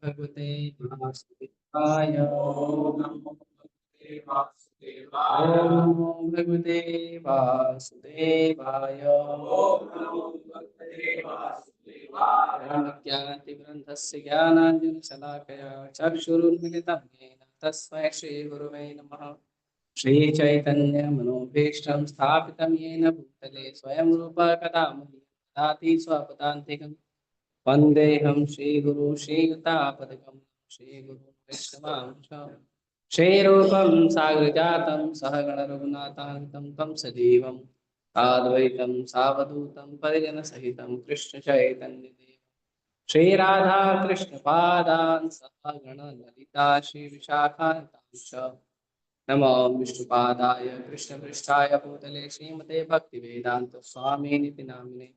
भगवते वासुदेवाय। ओम नमो भगवते वासुदेवाय। ओम नमो भगवते वासुदेवाय। ओम नमो भगवते वासुदेवाय। ज्ञानतिग्रन्थस्य ज्ञानाञ्जनशलाकया चक्षुरुन्मिलितं येन तस्मै श्रीगुरुवे नमः। श्रीचैतन्यमनोभीष्टं स्थापितं येन भूतले स्वयं रूप कदा मह्यं ददाति स्वपदान्तिकं। वन्देऽहं श्रीगुरु श्रीयुतापदकं श्रीगुरुं वैष्णवांश। श्रीरूपं साग्रजातं सहगण रघुनाथान्वितं तं सजीवम् साद्वैतं सावधूतं परिजनसहितं कृष्णचैतन्यदेवं श्रीराधा कृष्णपादान् सहगण ललिता श्रीविशाखान्तांश्च। नमो विष्णुपादाय कृष्णपृष्ठाय भूतले श्रीमते भक्तिवेदांत स्वामिनिति नामिने।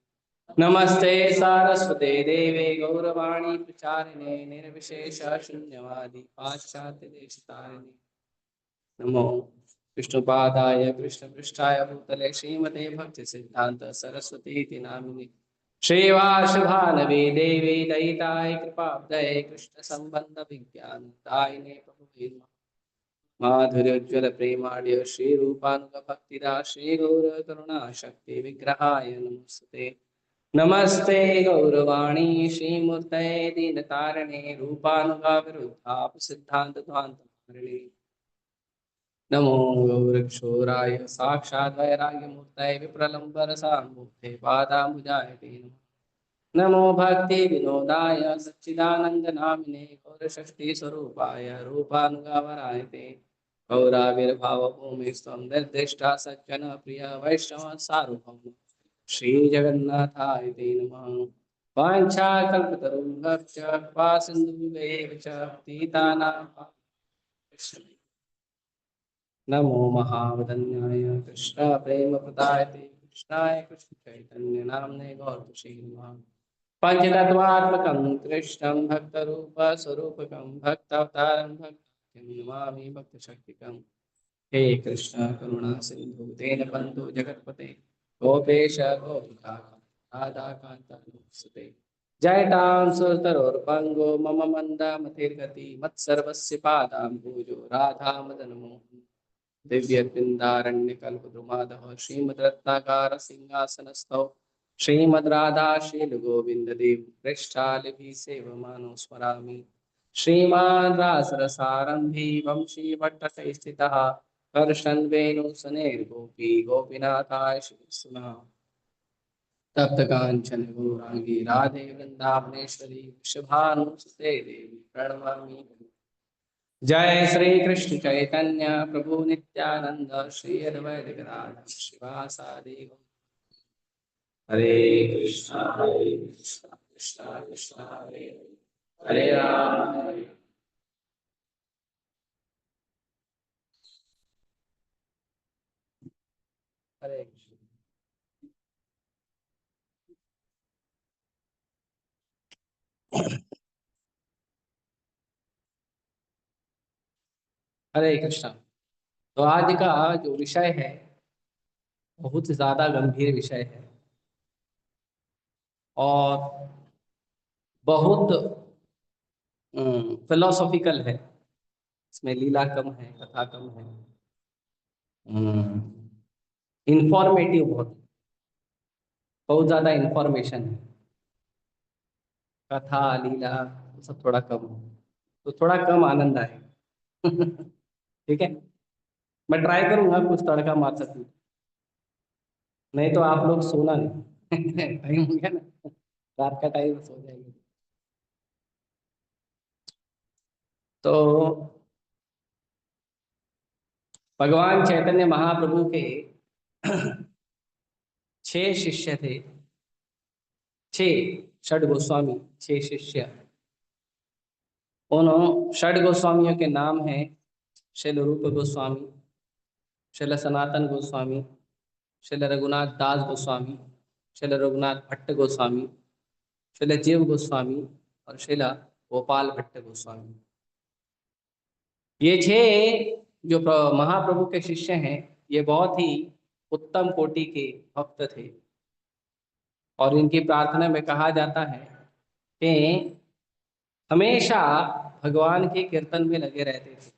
नमस्ते सारस्वते देवे गौरवाणी प्रचारिणे निर्विशेष शून्यवादी पाश्चात्य देशतारिणे। नमो विष्णुपादाय कृष्णपृष्ठाय भूतले श्रीमते भक्ति सिद्धांत सरस्वती नामिने। श्रीवासुभानवे देवी दयिताय कृपाब्धये कृष्ण संबंध विज्ञान दायिने प्रभुवे नमः। माधुर्योज्वल प्रेमाढ्य श्री रूपानुग भक्तिदा श्री गौर करुणा शक्ति विग्रहाय नमस्ते। नमस्ते गौरवाणी श्रीमूर्तये दीनतारिणे रूपानुगा विरुद्धाप सिद्धांत ध्वान्तधारिणे। नमो गौरक्षोराय साक्षात् वैराग्यमूर्तये विप्रलम्बरसान्मुक्ते पादाम्बुजाय ते नमः। नमो भक्ति विनोदाय सच्चिदानंद नामिने गौरषष्ठी स्वरूपाय रूपानुगावराय ते गौराविर्भाव भूमि स्वं निर्दिष्टा सज्जन प्रिय वैष्णव सार्वभौम श्री जगन्नाथाय ते नमः। वाञ्छाकल्पतरुभ्यश्च कृपा सिन्धुभ्येव च पतितानां पावनेभ्यश्च नमो महावदन्याय कृष्ण प्रेम प्रदायते कृष्णाय कृष्ण चैतन्य नामने गौरतुषे नमः। पंचतत्वात्मकं कृष्णं भक्तरूप स्वरूपकं भक्तावतारं भक्ताख्यं नमामि भक्तशक्तिकं। हे कृष्ण करुणा सिंधु दीनबन्धु जगत्पते गोपेश गोपिकान्त नमोस्तुते। जयतां सुरतरोर्पंगो मम मन्दामतिर्गति मत्सर्वस्य पादाम्बुजो राधा मदन मोहन दिव्यवृन्दारण्यकल्पद्रुमादः श्रीमद्रत्नाकर सिंहासनस्थौ श्रीमद्राधाशील गोविंद देव पृष्ठालिभिः सेवमानो स्मरामि। श्रीमान् रासरसारम्भी वंशी भट्टकैः स्थितः कर्षन् वेणुसुनेर्गोपी गोपीनाथाय श्रीकृष्णः। तप्त कांचन गौरांगी राधे वृंदावनेश्वरी वृषभानुसुते देवी प्रणमामि। जय श्री कृष्ण चैतन्य प्रभु नित्यानंद श्री अद्वैत गदाधर श्रीवासादि गौर। हरे कृष्णा कृष्णा कृष्णा हरे हरे हरे राम हरे कृष्ण। हरे कृष्णा। तो आज का जो विषय है बहुत ज्यादा गंभीर विषय है और बहुत फिलोसॉफिकल है। इसमें लीला कम है, कथा कम है, इंफॉर्मेटिव बहुत बहुत ज्यादा इंफॉर्मेशन है। कथा लीला वो सब थोड़ा कम है, तो थोड़ा कम आनंद आए। ठीक है, मैं ट्राई करूंगा कुछ तड़का मार सकूं, नहीं तो आप लोग सोना नहीं। टाइम हो गया ना, रात का टाइम सो जाएंगे। तो भगवान चैतन्य महाप्रभु के 6 शिष्य थे, 6 षड गोस्वामी, 6 शिष्य। उन षड गोस्वामियों के नाम हैं श्रील रूप गोस्वामी, श्रील सनातन गोस्वामी, श्रील रघुनाथ दास गोस्वामी, श्रील रघुनाथ भट्ट गोस्वामी, श्रील जीव गोस्वामी और श्रील गोपाल भट्ट गोस्वामी। ये 6 जो महाप्रभु के शिष्य हैं, ये बहुत ही उत्तम कोटि के भक्त थे और इनकी प्रार्थना में कहा जाता है कि हमेशा भगवान के कीर्तन में लगे रहते थे,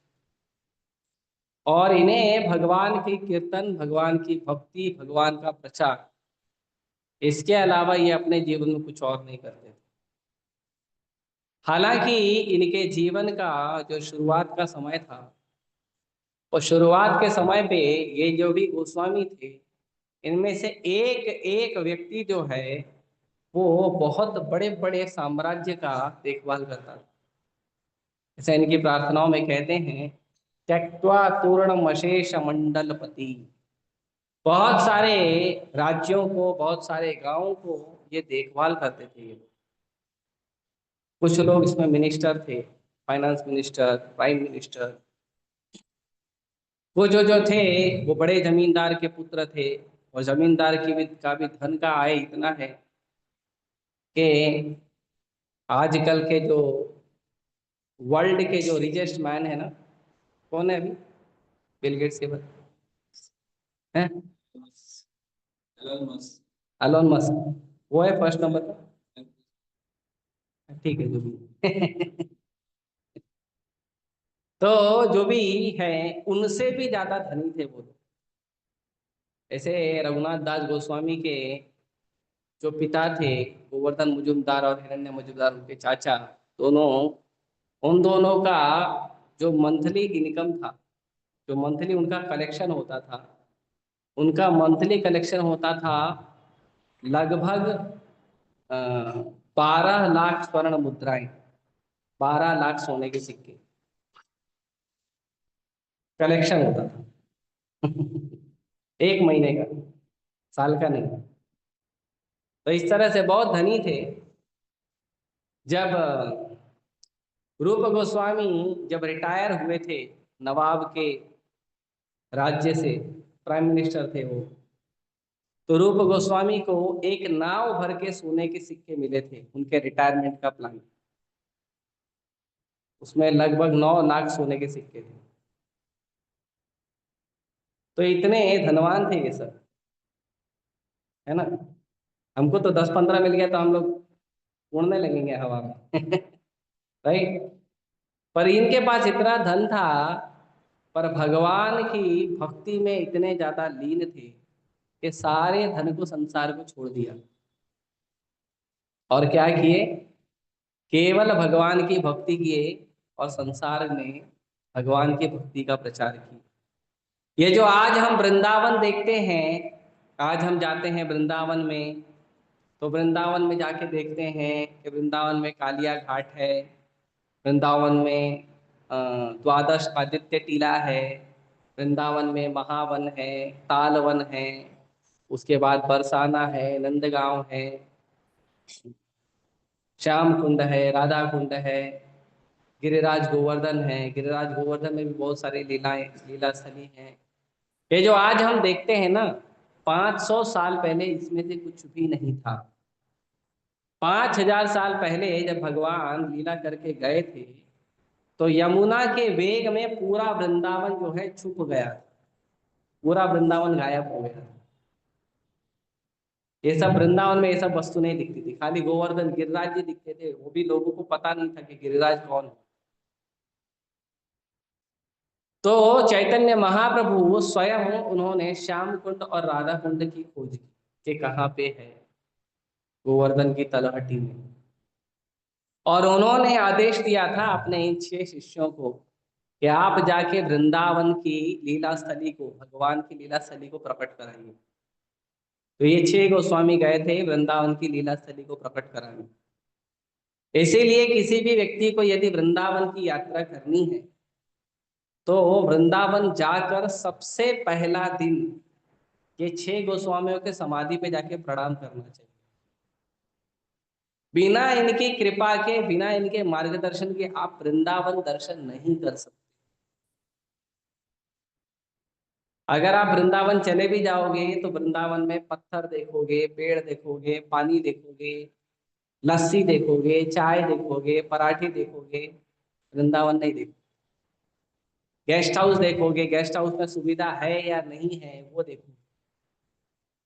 और इन्हें भगवान की कीर्तन, भगवान की भक्ति, भगवान का प्रचार, इसके अलावा ये अपने जीवन में कुछ और नहीं करते थे। हालांकि इनके जीवन का जो शुरुआत का समय था, और शुरुआत के समय पे ये जो भी गोस्वामी थे, इनमें से एक एक व्यक्ति जो है वो बहुत बड़े बड़े साम्राज्य का देखभाल करता था। जैसे इनकी प्रार्थनाओं में कहते हैं, त्यक्त्वा तूर्णमशेष मंडलपति। बहुत सारे राज्यों को, बहुत सारे गांवों को ये देखभाल करते थे ये लोग। कुछ लोग इसमें मिनिस्टर थे, फाइनेंस मिनिस्टर, प्राइम मिनिस्टर। वो जो जो थे वो बड़े जमींदार के पुत्र थे, और जमींदार की भी का भी धन का आय इतना है कि आजकल के जो वर्ल्ड के जो रिचेस्ट मैन है ना, कौन है अभी? बिल गेट्स के बाद हैं? एलोन मस्क, वो है फर्स्ट नंबर पर। ठीक है, जो भी तो जो भी है, उनसे भी ज्यादा धनी थे वो लोग। ऐसे रघुनाथ दास गोस्वामी के जो पिता थे, गोवर्धन मुजुमदार और हिरण्य मुजुमदार, उनके चाचा दोनों, उन दोनों का जो मंथली इनकम था, जो मंथली उनका कलेक्शन होता था, उनका मंथली कलेक्शन होता था लगभग 12 लाख स्वर्ण मुद्राएं, 12 लाख सोने के सिक्के कलेक्शन होता था एक महीने का, साल का नहीं। तो इस तरह से बहुत धनी थे। जब रूप गोस्वामी जब रिटायर हुए थे नवाब के राज्य से, प्राइम मिनिस्टर थे वो, तो रूप गोस्वामी को एक नाव भर के सोने के सिक्के मिले थे उनके रिटायरमेंट का प्लान। उसमें लगभग 9 लाख सोने के सिक्के थे। तो इतने धनवान थे ये सब, है ना। हमको तो 10-15 मिल गया तो हम लोग उड़ने लगेंगे हवा में राइट। पर इनके पास इतना धन था, पर भगवान की भक्ति में इतने ज्यादा लीन थे कि सारे धन को, संसार को छोड़ दिया, और क्या किए? केवल भगवान की भक्ति किए, और संसार में भगवान की भक्ति का प्रचार किया। ये जो आज हम वृंदावन देखते हैं, आज हम जाते हैं वृंदावन में, तो वृंदावन में जाके देखते हैं कि वृंदावन में कालिया घाट है, वृंदावन में द्वादश आदित्य टीला है, वृंदावन में महावन है, तालवन है, उसके बाद बरसाना है, नंदगांव है, श्याम कुंड है, राधा कुंड है, गिरिराज गोवर्धन है। गिरिराज गोवर्धन में भी बहुत सारी लीलाएं, लीला स्थली हैं। ये जो आज हम देखते हैं ना, 500 साल पहले इसमें से कुछ भी नहीं था। 5000 साल पहले जब भगवान लीला करके गए थे, तो यमुना के वेग में पूरा वृंदावन जो है छुप गया, पूरा वृंदावन गायब हो गया। ये सब वृंदावन में ये सब वस्तु नहीं दिखती थी, खाली गोवर्धन गिरिराज जी दिखते थे, वो भी लोगों को पता नहीं था कि गिरिराज कौन है। तो चैतन्य महाप्रभु स्वयं उन्होंने श्याम कुंड और राधा कुंड की खोज की कि कहाँ पे है, गोवर्धन की तलहटी में। और उन्होंने आदेश दिया था अपने इन 6 शिष्यों को कि आप जाके वृंदावन की लीला स्थली को, भगवान की लीला स्थली को प्रकट कराइए। तो ये 6 गोस्वामी गए थे वृंदावन की लीला स्थली को प्रकट कराने। इसीलिए किसी भी व्यक्ति को यदि वृंदावन की यात्रा करनी है, तो वृंदावन जाकर सबसे पहला दिन ये 6 गोस्वामियों के समाधि पे जाके प्रणाम करना चाहिए। बिना इनकी कृपा के, बिना इनके मार्गदर्शन के आप वृंदावन दर्शन नहीं कर सकते। अगर आप वृंदावन चले भी जाओगे तो वृंदावन में पत्थर देखोगे, पेड़ देखोगे, पानी देखोगे, लस्सी देखोगे, चाय देखोगे, पराठे देखोगे, वृंदावन नहीं देखोगे। गेस्ट हाउस देखोगे, गेस्ट हाउस में सुविधा है या नहीं है वो देखोगे,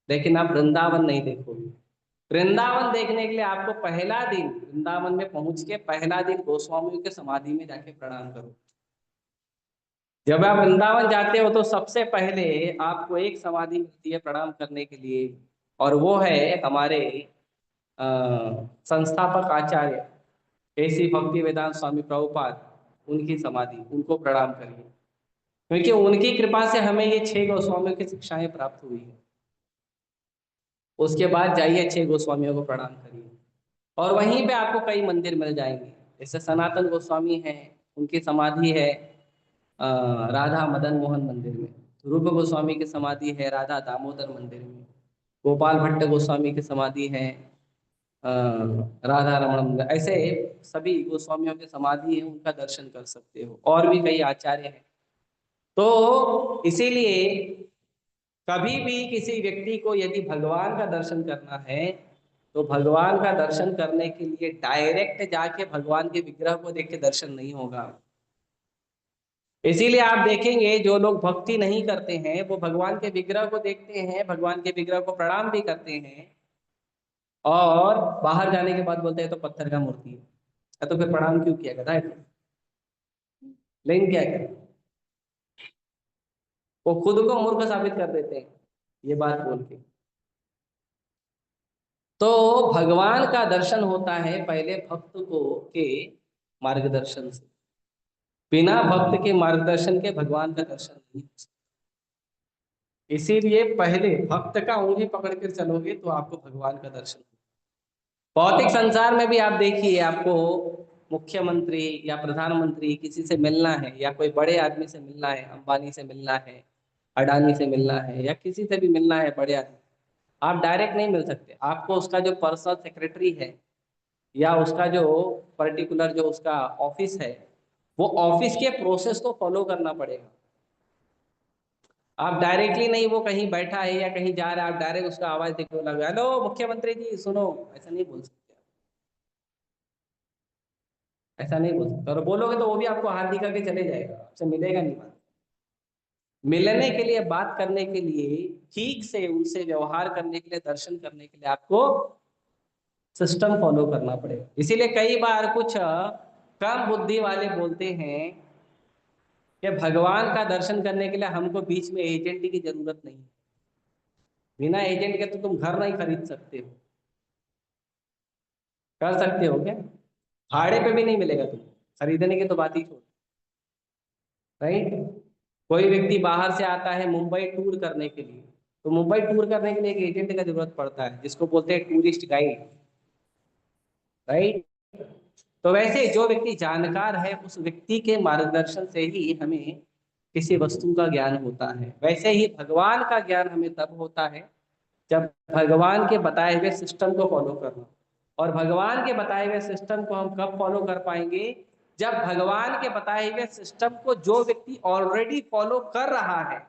लेकिन आप वृंदावन नहीं देखोगे। वृंदावन देखने के लिए आपको पहला दिन वृंदावन में पहुंच के पहला दिन गोस्वामियों के समाधि में जाके प्रणाम करो। जब आप वृंदावन जाते हो तो सबसे पहले आपको एक समाधि मिलती है प्रणाम करने के लिए, और वो है हमारे अ, संस्थापक आचार्य ऐसी भक्ति वेदांत स्वामी प्रभुपाद, उनकी समाधि, उनको प्रणाम करिए, क्योंकि उनकी कृपा से हमें ये 6 गोस्वामियों की शिक्षाएं प्राप्त हुई है। उसके बाद जाइए 6 गोस्वामियों को प्रणाम करिए, और वहीं पे आपको कई मंदिर मिल जाएंगे। जैसे सनातन गोस्वामी हैं, उनकी समाधि है अ, राधा मदन मोहन मंदिर में। रूप गोस्वामी की समाधि है राधा दामोदर मंदिर में। गोपाल भट्ट गोस्वामी की समाधि है अ, राधा रमण मंदिर। ऐसे सभी गोस्वामियों की समाधि है, उनका दर्शन कर सकते हो, और भी कई आचार्य हैं। तो इसीलिए कभी भी किसी व्यक्ति को यदि भगवान का दर्शन करना है, तो भगवान का दर्शन करने के लिए डायरेक्ट जाके भगवान के विग्रह को देख के दर्शन नहीं होगा। इसीलिए आप देखेंगे जो लोग भक्ति नहीं करते हैं वो भगवान के विग्रह को देखते हैं, भगवान के विग्रह को प्रणाम भी करते हैं, और बाहर जाने के बाद बोलते हैं तो पत्थर का मूर्ति है, तो फिर प्रणाम क्यों किया गया है? लेकिन क्या करें, वो खुद को मूर्ख साबित कर देते हैं ये बात बोल के। तो भगवान का दर्शन होता है पहले भक्त को के मार्गदर्शन से। बिना भक्त के मार्गदर्शन के भगवान का दर्शन नहीं हो सकता। इसीलिए पहले भक्त का उंगली पकड़ कर चलोगे तो आपको भगवान का दर्शन होगा। भौतिक संसार में भी आप देखिए, आपको मुख्यमंत्री या प्रधानमंत्री किसी से मिलना है, या कोई बड़े आदमी से मिलना है, अंबानी से मिलना है, अडानी से मिलना है, या किसी से भी मिलना है बड़े आदमी, आप डायरेक्ट नहीं मिल सकते। आपको उसका जो पर्सनल सेक्रेटरी है, या उसका जो पर्टिकुलर जो उसका ऑफिस है, वो ऑफिस के प्रोसेस को फॉलो करना पड़ेगा। आप डायरेक्टली नहीं, वो कहीं बैठा है या कहीं जा रहा है, आप डायरेक्ट उसका आवाज देके बोला हेलो मुख्यमंत्री जी सुनो, ऐसा नहीं बोल सकते आप। ऐसा नहीं बोल सकते, और बोलोगे तो वो भी आपको हाथ दिखा के चले जाएगा, आपसे मिलेगा नहीं बात। मिलने के लिए, बात करने के लिए, ठीक से उनसे व्यवहार करने के लिए, दर्शन करने के लिए आपको सिस्टम फॉलो करना पड़ेगा। इसीलिए कई बार कुछ कम बुद्धि वाले बोलते हैं कि भगवान का दर्शन करने के लिए हमको बीच में एजेंट की जरूरत नहीं है। बिना एजेंट के तो तुम घर नहीं खरीद सकते हो। कर सकते हो क्या? भाड़े पे भी नहीं मिलेगा तुमको, खरीदने की तो बात ही छोड़। राइट। कोई व्यक्ति बाहर से आता है मुंबई टूर करने के लिए, तो मुंबई टूर करने के लिए एक एजेंट का जरूरत पड़ता है, जिसको बोलते हैं टूरिस्ट गाइड। राइट। तो वैसे जो व्यक्ति जानकार है, उस व्यक्ति के मार्गदर्शन से ही हमें किसी वस्तु का ज्ञान होता है। वैसे ही भगवान का ज्ञान हमें तब होता है जब भगवान के बताए हुए सिस्टम को फॉलो करना। और भगवान के बताए हुए सिस्टम को हम कब फॉलो कर पाएंगे? जब भगवान के बताए हुए सिस्टम को जो व्यक्ति ऑलरेडी फॉलो कर रहा है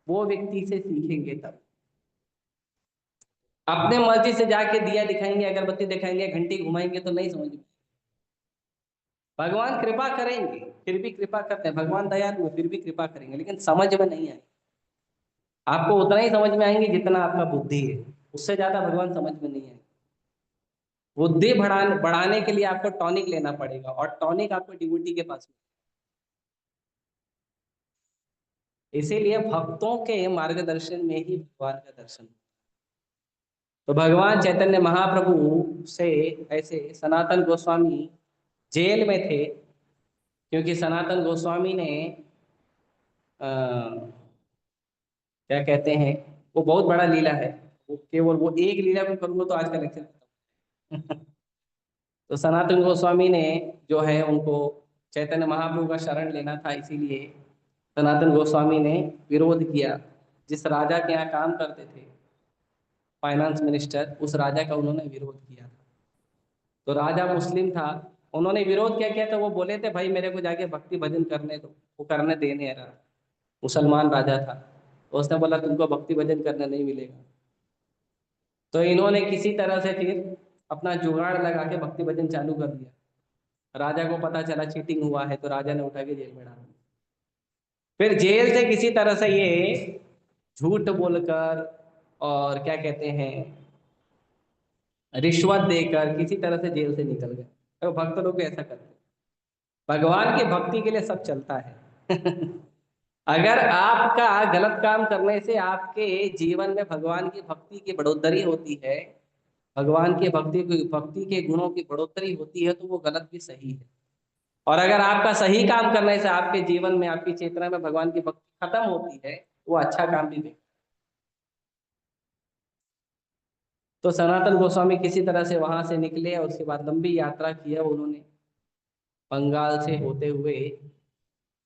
वो व्यक्ति से सीखेंगे तब। अपने मर्जी से जाके दिया दिखाएंगे, अगरबत्ती दिखाएंगे, घंटी घुमाएंगे तो नहीं समझ में। भगवान कृपा करेंगे, फिर भी कृपा करते हैं, भगवान दयालु है फिर भी कृपा करेंगे, लेकिन समझ में नहीं आए। आपको उतना ही समझ में आएंगे जितना आपका बुद्धि है, उससे ज्यादा भगवान समझ में नहीं आए। बुद्धि बढ़ाने बढ़ाने के लिए आपको टॉनिक लेना पड़ेगा, और टॉनिक आपको डिवोटी के पास में। इसीलिए भक्तों के मार्गदर्शन में ही भगवान का दर्शन। तो भगवान चैतन्य महाप्रभु से ऐसे सनातन गोस्वामी जेल में थे, क्योंकि सनातन गोस्वामी ने आ, क्या कहते हैं, वो बहुत बड़ा लीला है। वो केवल वो एक लीला को करूंगा तो आज का लेक्चर खत्म। तो सनातन गोस्वामी ने जो है उनको चैतन्य महाप्रभु का शरण लेना था, इसीलिए सनातन गोस्वामी ने विरोध किया। जिस राजा के यहाँ काम करते थे फाइनेंस मिनिस्टर, उस राजा का उन्होंने विरोध किया था। तो राजा मुस्लिम था, उन्होंने विरोध क्या किया था, वो बोले थे भाई मेरे को जाके भक्ति भजन करने दो, वो करने देने रहा। मुसलमान राजा था, तो उसने बोला तुमको भक्ति भजन करने नहीं मिलेगा। तो इन्होंने किसी तरह से फिर अपना जुगाड़ लगा के भक्ति भजन चालू कर दिया। राजा को पता चला चीटिंग हुआ है, तो राजा ने उठा के जेल में डाल दिया। फिर जेल से किसी तरह से ये झूठ बोलकर, और क्या कहते हैं, रिश्वत देकर किसी तरह से जेल से निकल गए। तो भक्त लोग भी ऐसा करते हैं। भगवान की भक्ति के लिए सब चलता है। अगर आपका गलत काम करने से आपके जीवन में भगवान की भक्ति की बढ़ोतरी होती है, भगवान की भक्ति के गुणों की बढ़ोतरी होती है, तो वो गलत भी सही है। और अगर आपका सही काम करने से आपके जीवन में, आपकी चेतना में भगवान की भक्ति खत्म होती है, वो अच्छा काम भी नहीं। तो सनातन गोस्वामी किसी तरह से वहां से निकले और उसके बाद लंबी यात्रा की है उन्होंने, बंगाल से होते हुए।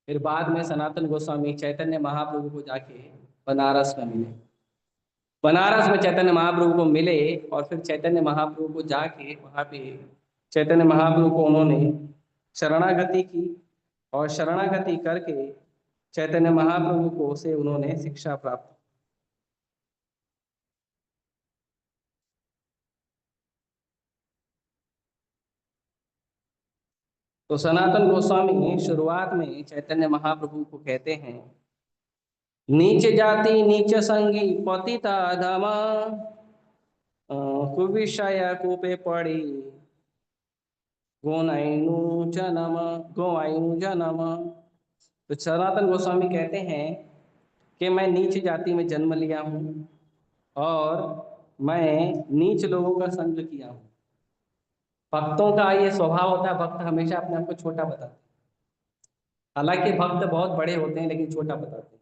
फिर बाद में सनातन गोस्वामी चैतन्य महाप्रभु को जाके बनारस में मिले। बनारस में चैतन्य महाप्रभु को मिले और फिर चैतन्य महाप्रभु को जाके वहां पे चैतन्य महाप्रभु को उन्होंने शरणागति की। और शरणागति करके चैतन्य महाप्रभु को से उन्होंने शिक्षा प्राप्त की। तो सनातन गोस्वामी शुरुआत में चैतन्य महाप्रभु को कहते हैं, नीच जाति नीच संगी पतिता अधमा, कुविषय कूपे पड़ी गोनाइनु जन्म, गोआइनु जन्म। तो सनातन गोस्वामी कहते हैं कि मैं नीच जाति में जन्म लिया हूँ और मैं नीच लोगों का संग किया हूँ। भक्तों का ये स्वभाव होता है, भक्त हमेशा अपने आप को छोटा बताते हैं। हालांकि भक्त बहुत बड़े होते हैं लेकिन छोटा बताते हैं।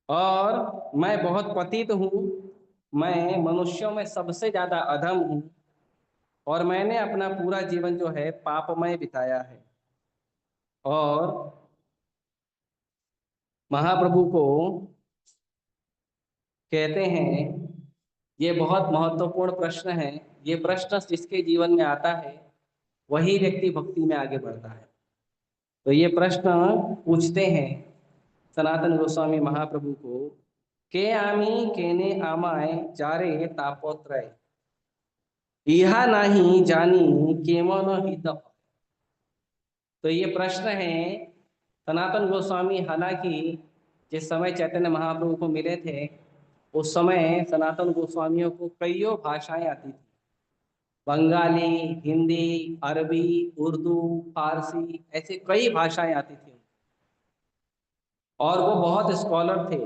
और मैं बहुत पतित हूँ, मैं मनुष्यों में सबसे ज्यादा अधम हूँ और मैंने अपना पूरा जीवन जो है पापमय बिताया है। और महाप्रभु को कहते हैं, ये बहुत महत्वपूर्ण प्रश्न है। ये प्रश्न जिसके जीवन में आता है वही व्यक्ति भक्ति में आगे बढ़ता है। तो ये प्रश्न पूछते हैं सनातन गोस्वामी महाप्रभु को, के आमी केने आमाय जारे तापोत्रय, इहा नहीं जानी केमन हित। तो ये प्रश्न है सनातन गोस्वामी, हालांकि जिस समय चैतन्य महाप्रभु को मिले थे उस समय सनातन गोस्वामियों को कईयों भाषाएं आती थी। बंगाली, हिंदी, अरबी, उर्दू, फारसी, ऐसे कई भाषाएं आती थी। और वो बहुत स्कॉलर थे,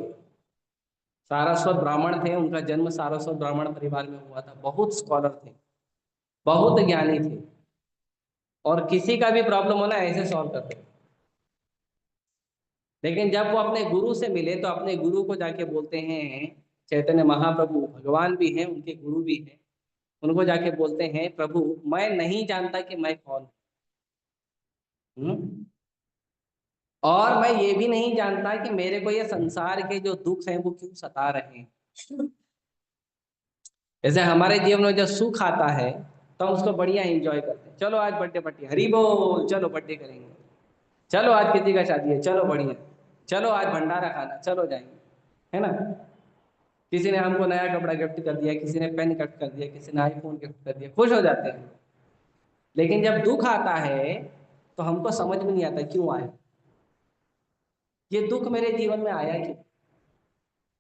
सारस्वत ब्राह्मण थे। उनका जन्म सारस्वत ब्राह्मण परिवार में हुआ था। बहुत स्कॉलर थे, बहुत ज्ञानी थे और किसी का भी प्रॉब्लम होना ऐसे सॉल्व करते थे। लेकिन जब वो अपने गुरु से मिले तो अपने गुरु को जाके बोलते हैं, चैतन्य महाप्रभु भगवान भी हैं, उनके गुरु भी हैं, उनको जाके बोलते हैं, प्रभु मैं नहीं जानता कि मैं कौन हूँ, और मैं ये भी नहीं जानता कि मेरे को ये संसार के जो दुख हैं वो क्यों सता रहे हैं। जैसे हमारे जीवन में जब सुख आता है तो हम उसको बढ़िया एंजॉय करते हैं, चलो आज बर्थडे पार्टी, हरी बोल, चलो बर्थडे करेंगे, चलो आज किसी का शादी है, चलो बढ़िया, चलो आज भंडारा खाना, चलो जाएंगे, है ना। किसी ने हमको नया कपड़ा गिफ्ट कर दिया, किसी ने पेन गिफ्ट कर दिया, किसी ने आईफोन गिफ्ट कर दिया, खुश हो जाते हैं। लेकिन जब दुख आता है तो हमको समझ में नहीं आता क्यों आया, ये दुख मेरे जीवन में आया क्यों।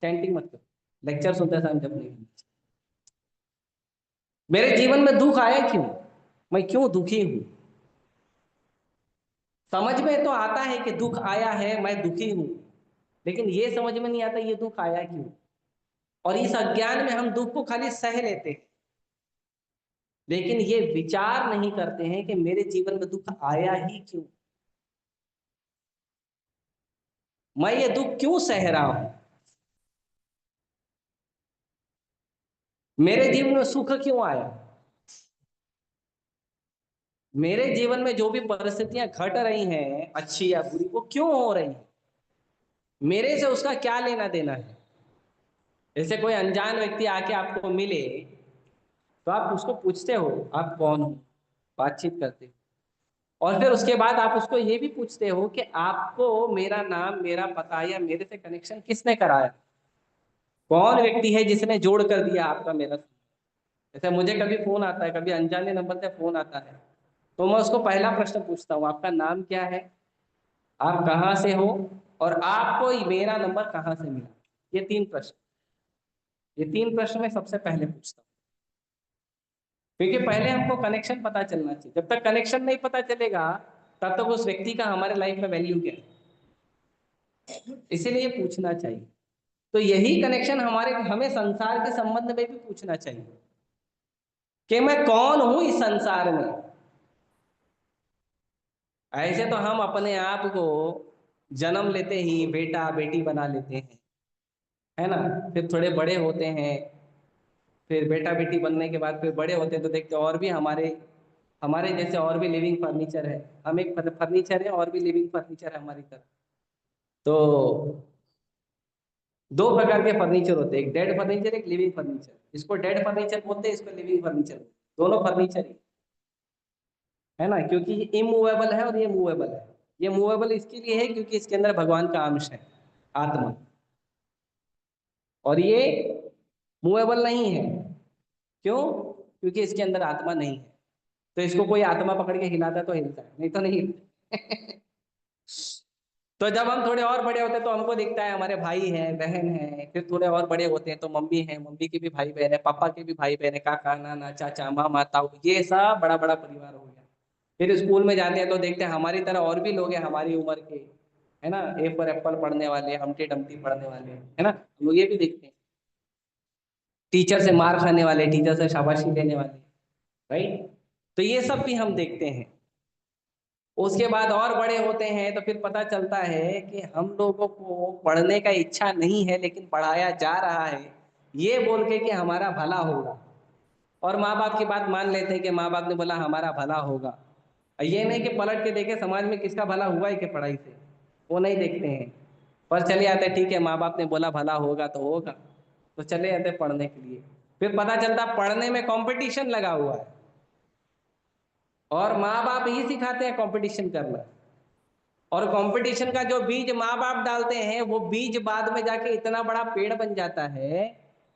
चैंटिंग मत करो, लेक्चर सुनते समय जब नहीं करना चाहिए। मेरे जीवन में दुख आया क्यों, मैं क्यों दुखी हूं। समझ में तो आता है कि दुख आया है, मैं दुखी हूं, लेकिन ये समझ में नहीं आता ये दुख आया क्यों। और इस अज्ञान में हम दुख को खाली सह लेते हैं, लेकिन ये विचार नहीं करते हैं कि मेरे जीवन में दुख आया ही क्यों, मैं ये दुख क्यों सह रहा हूं, मेरे जीवन में सुख क्यों आया। मेरे जीवन में जो भी परिस्थितियां घट रही हैं, अच्छी या बुरी, वो क्यों हो रही हैं, मेरे से उसका क्या लेना देना है। जैसे कोई अनजान व्यक्ति आके आपको मिले तो आप उसको पूछते हो आप कौन हो, बातचीत करते हो, और फिर उसके बाद आप उसको ये भी पूछते हो कि आपको मेरा नाम, मेरा पता या मेरे से कनेक्शन किसने कराया, कौन व्यक्ति है जिसने जोड़ कर दिया आपका मेरा। जैसे मुझे कभी फोन आता है, कभी अनजाने नंबर से फोन आता है, तो मैं उसको पहला प्रश्न पूछता हूँ, आपका नाम क्या है, आप कहाँ से हो, और आपको मेरा नंबर कहाँ से मिला। ये तीन प्रश्न, ये तीन प्रश्न मैं सबसे पहले पूछता हूँ। क्योंकि पहले हमको कनेक्शन पता चलना चाहिए। जब तक कनेक्शन नहीं पता चलेगा तब तक उस व्यक्ति का हमारे लाइफ में वैल्यू क्या है, इसीलिए पूछना चाहिए। तो यही कनेक्शन हमें संसार के संबंध में भी पूछना चाहिए कि मैं कौन हूं इस संसार में। ऐसे तो हम अपने आप को जन्म लेते ही बेटा बेटी बना लेते हैं, है ना। फिर थोड़े बड़े होते हैं, फिर बेटा बेटी बनने के बाद फिर बड़े होते हैं तो देखते हैं और भी हमारे हमारे जैसे और भी लिविंग फर्नीचर है। हम एक फर्नीचर है और भी लिविंग फर्नीचर है हमारी तरफ। तो दो प्रकार के फर्नीचर होते हैं, एक डेड फर्नीचर, एक लिविंग फर्नीचर। इसको डेड फर्नीचर बोलते हैं, इसको लिविंग फर्नीचर। दोनों फर्नीचर ही है ना, क्योंकि ये इमूवेबल है और ये मूवेबल है। ये मूवेबल इसके लिए है क्योंकि इसके अंदर भगवान का अंश है, आत्मा। और ये मूवेबल नहीं है, क्यों? क्योंकि इसके अंदर आत्मा नहीं है। तो इसको कोई आत्मा पकड़ के हिलाता तो हिलता है, नहीं तो नहीं हिलता। तो जब हम थोड़े और बड़े होते हैं तो हमको दिखता है हमारे भाई हैं बहन हैं, फिर थोड़े और बड़े होते हैं तो मम्मी है, मम्मी के भी भाई बहन है, पापा के भी भाई बहन है, काका नाना चाचा मामा ताऊ, ये सब बड़ा बड़ा परिवार हो गया। फिर स्कूल में जाते हैं तो देखते हैं हमारी तरह और भी लोग हैं हमारी उम्र के, है ना। ए फॉर एप्पल पढ़ने वाले, हमटी डमटी पढ़ने वाले, है ना। हम लोग ये भी देखते हैं, टीचर से मार खाने वाले, टीचर से शाबाशी लेने वाले, राइट। तो ये सब भी हम देखते हैं। उसके बाद और बड़े होते हैं तो फिर पता चलता है कि हम लोगों को पढ़ने का इच्छा नहीं है लेकिन पढ़ाया जा रहा है, ये बोल के कि हमारा भला होगा। और माँ बाप की बात मान लेते हैं कि माँ बाप ने बोला हमारा भला होगा। ये नहीं कि पलट के देखे समाज में किसका भला हुआ है कि पढ़ाई से, वो नहीं देखते हैं। पर चले आते ठीक है, माँ बाप ने बोला भला होगा तो होगा, तो चले जाते पढ़ने के लिए। फिर पता चलता पढ़ने में कंपटीशन लगा हुआ है, और माँ बाप ही सिखाते हैं कंपटीशन करना। और कंपटीशन का जो बीज माँ बाप डालते हैं वो बीज बाद में जाके इतना बड़ा पेड़ बन जाता है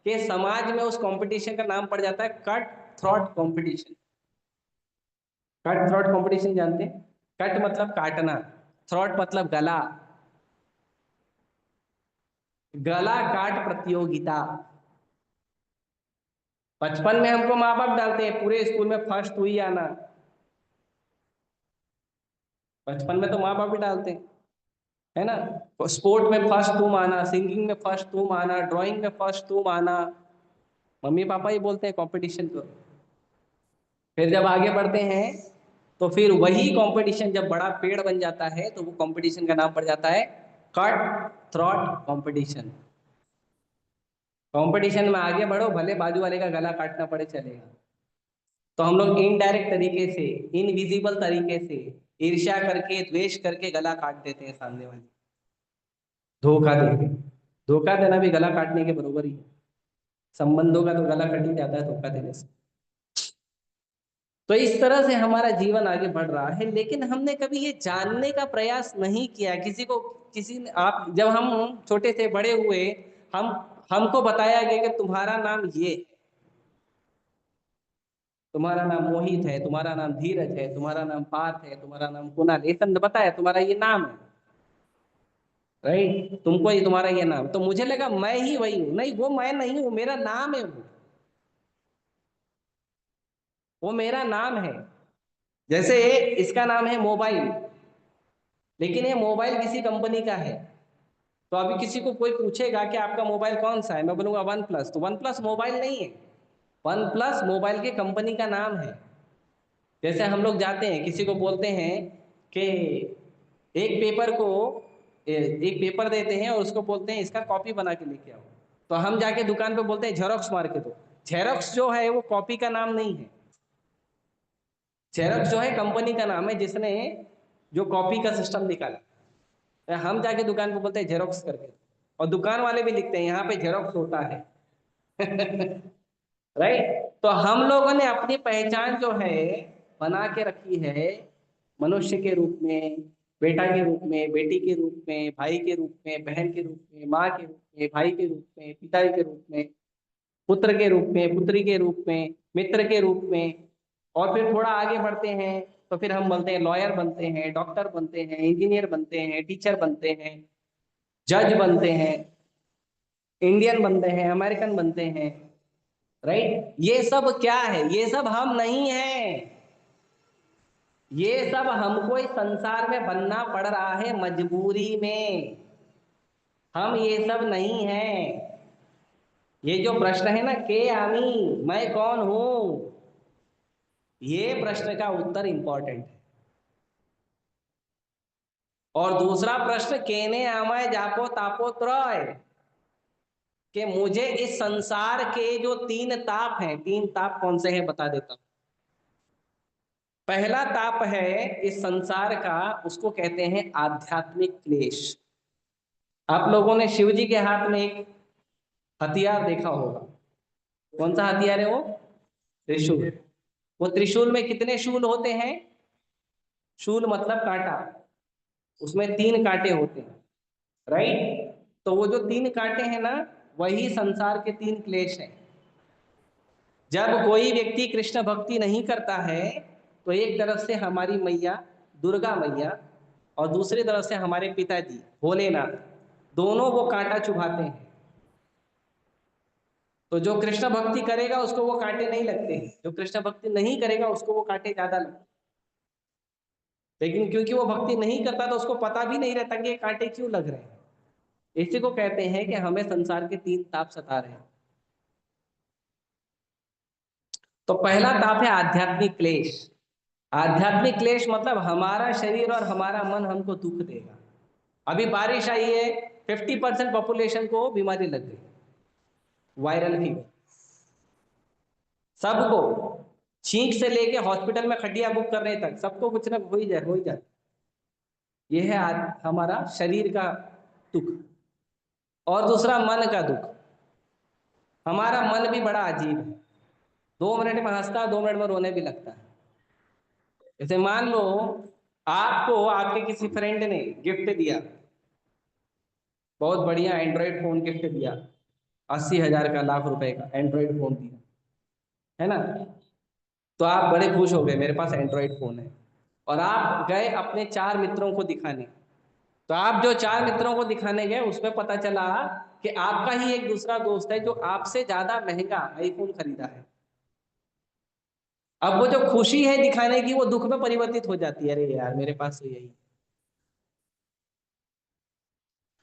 कि समाज में उस कंपटीशन का नाम पड़ जाता है cut throat competition. Cut throat competition जानते हैं? कट मतलब काटना, थ्रॉट मतलब गला, गला काट प्रतियोगिता। बचपन में हमको माँ बाप डालते हैं पूरे स्कूल में फर्स्ट हुई आना, बचपन में तो माँ बाप भी डालते हैं, है ना। स्पोर्ट में फर्स्ट तुम आना, सिंगिंग में फर्स्ट तुम आना, ड्राइंग में फर्स्ट तुम आना, मम्मी पापा ही बोलते हैं कंपटीशन करो। फिर जब आगे बढ़ते हैं तो फिर वही कंपटीशन जब बड़ा पेड़ बन जाता है तो वो कंपटीशन का नाम पड़ जाता है कट थ्रॉट कंपटीशन। कंपटीशन में आगे बढ़ो, भले बाजू वाले का गला काटना पड़े चलेगा। तो हम लोग इनडायरेक्ट तरीके से, इनविजिबल तरीके से ईर्ष्या करके द्वेष करके गला काट देते हैं सामने वाले, धोखा देके। धोखा देना भी गला काटने के बरोबर ही है। संबंधों का तो गला कट ही जाता है धोखा देने से। तो इस तरह से हमारा जीवन आगे बढ़ रहा है, लेकिन हमने कभी ये जानने का प्रयास नहीं किया। किसी को किसी ने, आप जब हम छोटे से बड़े हुए, हम हमको बताया गया कि तुम्हारा नाम ये, तुम्हारा नाम मोहित है, तुम्हारा नाम धीरज है, तुम्हारा नाम पार्थ है, तुम्हारा नाम कुणाल, ये सब बताया तुम्हारा ये नाम है, राइट। तुमको ये तुम्हारा ये नाम, तो मुझे लगा मैं ही वही हूँ। नहीं, वो मैं नहीं हूँ, मेरा नाम है वो मेरा नाम है। जैसे इसका नाम है मोबाइल, लेकिन ये मोबाइल किसी कंपनी का है। तो अभी किसी को कोई पूछेगा कि आपका मोबाइल कौन सा है, मैं बोलूंगा वन प्लस, तो वन प्लस मोबाइल नहीं है, वन प्लस मोबाइल की कंपनी का नाम है। जैसे हम लोग जाते हैं किसी को बोलते हैं कि एक पेपर को एक पेपर देते हैं और उसको बोलते हैं इसका कॉपी बना के लेके आओ, तो हम जाके दुकान पे बोलते हैं जेरोक्स मार के दो। जेरोक्स जो है वो कॉपी का नाम नहीं है। जेरोक्स जो है कंपनी का नाम है जिसने जो कॉपी का सिस्टम निकाला। तो हम जाके दुकान पे बोलते हैं जेरोक्स करके, और दुकान वाले भी लिखते हैं यहाँ पे जेरोक्स होता है। राइट। तो हम लोगों ने अपनी पहचान जो है बना के रखी है, मनुष्य के रूप में, बेटा के रूप में, बेटी के रूप में, भाई के रूप में, बहन के रूप में, माँ के रूप में, भाई के रूप में, पिता के रूप में, पुत्र के रूप में, पुत्री के रूप में, मित्र के रूप में। और फिर थोड़ा आगे बढ़ते हैं तो फिर हम बोलते हैं लॉयर बनते हैं, डॉक्टर बनते हैं, इंजीनियर बनते हैं, टीचर बनते हैं, जज बनते हैं, इंडियन बनते हैं, अमेरिकन बनते हैं, राइट। ये सब क्या है? ये सब हम नहीं हैं। ये सब हमको इस संसार में बनना पड़ रहा है मजबूरी में। हम ये सब नहीं हैं। ये जो प्रश्न है ना, के आमी, मैं कौन हूं, ये प्रश्न का उत्तर इंपॉर्टेंट है। और दूसरा प्रश्न, केने आमाय जापो तापो त्रय, कि मुझे इस संसार के जो तीन ताप हैं, तीन ताप कौन से हैं बता देता हूं। पहला ताप है इस संसार का, उसको कहते हैं आध्यात्मिक क्लेश। आप लोगों ने शिव जी के हाथ में एक हथियार देखा होगा। कौन सा हथियार है वो? त्रिशूल। वो त्रिशूल में कितने शूल होते हैं? शूल मतलब कांटा, उसमें तीन कांटे होते हैं, राइट। तो वो जो तीन कांटे हैं ना, वही संसार के तीन क्लेश हैं। जब कोई व्यक्ति कृष्ण भक्ति नहीं करता है, तो एक तरफ से हमारी मैया दुर्गा मैया और दूसरी तरफ से हमारे पिताजी भोलेनाथ, दोनों वो कांटा चुभाते हैं। तो जो कृष्ण भक्ति करेगा उसको वो कांटे नहीं लगते हैं, जो कृष्ण भक्ति नहीं करेगा उसको वो कांटे ज्यादा लगते हैं। लेकिन क्योंकि वो भक्ति नहीं करता तो उसको पता भी नहीं रहता कि ये कांटे क्यों लग रहे हैं। इसी को कहते हैं कि हमें संसार के तीन ताप सता रहे हैं। तो पहला ताप है आध्यात्मिक क्लेश। आध्यात्मिक क्लेश मतलब हमारा शरीर और हमारा मन हमको दुख देगा। अभी बारिश आई है, 50% पॉपुलेशन को बीमारी लग गई, वायरल फीवर। सबको, छींक से लेके हॉस्पिटल में खटिया बुक करने तक, सबको कुछ ना हो ही जाए। ये है हमारा शरीर का दुख। और दूसरा मन का दुख। हमारा मन भी बड़ा अजीब है, 2 मिनट में हंसता है, 2 मिनट में रोने भी लगता है। जैसे मान लो आपको आपके किसी फ्रेंड ने गिफ्ट दिया, बहुत बढ़िया एंड्रॉइड फोन गिफ्ट दिया, 80,000 का, लाख रुपए का एंड्रॉइड फोन दिया, है ना। तो आप बड़े खुश हो गए, मेरे पास एंड्रॉइड फोन है। और आप गए अपने 4 मित्रों को दिखाने। तो आप जो 4 मित्रों को दिखाने गए, उसमें पता चला कि आपका ही एक दूसरा दोस्त है जो आपसे ज्यादा महंगा आईफोन खरीदा है। अब वो जो खुशी है दिखाने की, वो दुख में परिवर्तित हो जाती है, अरे यार मेरे पास तो यही।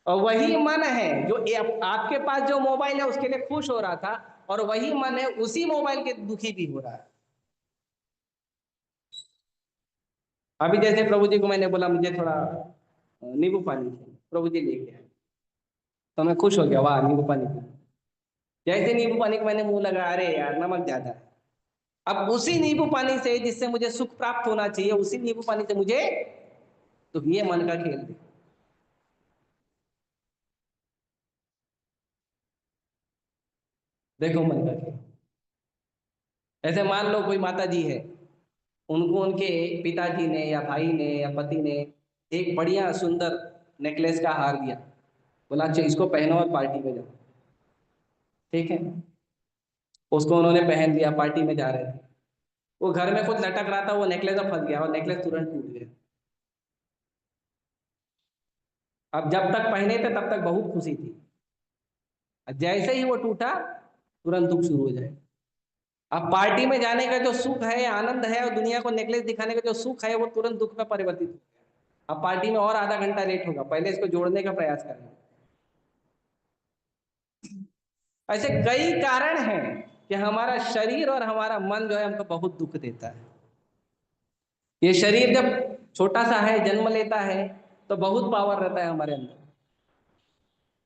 और वही मन है जो आपके पास जो मोबाइल है उसके लिए खुश हो रहा था, और वही मन है उसी मोबाइल के दुखी भी हो रहा है। अभी जैसे प्रभु जी को मैंने बोला मुझे थोड़ा नींबू पानी चाहिए, प्रभु जी लेके आए, तो मैं खुश हो गया, वाह नींबू पानी पी। जैसे नींबू पानी को मैंने मुंह लगा, अरे यार नमक ज्यादा है। अब उसी नींबू पानी से जिससे मुझे सुख प्राप्त होना चाहिए, उसी नींबू पानी से मुझे, तो ये मन का खेल देखो। देखो मन का खेल। ऐसे मान लो कोई माता जी है, उनको उनके पिताजी ने या भाई ने या पति ने एक बढ़िया सुंदर नेकलेस का हार दिया, बोला अच्छा इसको पहनो और पार्टी में जाओ। ठीक है, उसको उन्होंने पहन लिया, पार्टी में जा रहे थे। वो घर में खुद लटक रहा था, वो नेकलेस में फंस गया और नेकलेस तुरंत टूट गया। अब जब तक पहने थे तब तक बहुत खुशी थी, जैसे ही वो टूटा तुरंत दुख शुरू हो जाए। अब पार्टी में जाने का जो सुख है, आनंद है, और दुनिया को नेकलेस दिखाने का जो सुख है, वो तुरंत दुख में परिवर्तित हो गया। अब पार्टी में और आधा घंटा लेट होगा, पहले इसको जोड़ने का प्रयास करेंगे। ऐसे कई कारण हैं कि हमारा शरीर और हमारा मन जो है हमको बहुत दुख देता है। ये शरीर जब छोटा सा है, जन्म लेता है, तो बहुत पावर रहता है हमारे अंदर,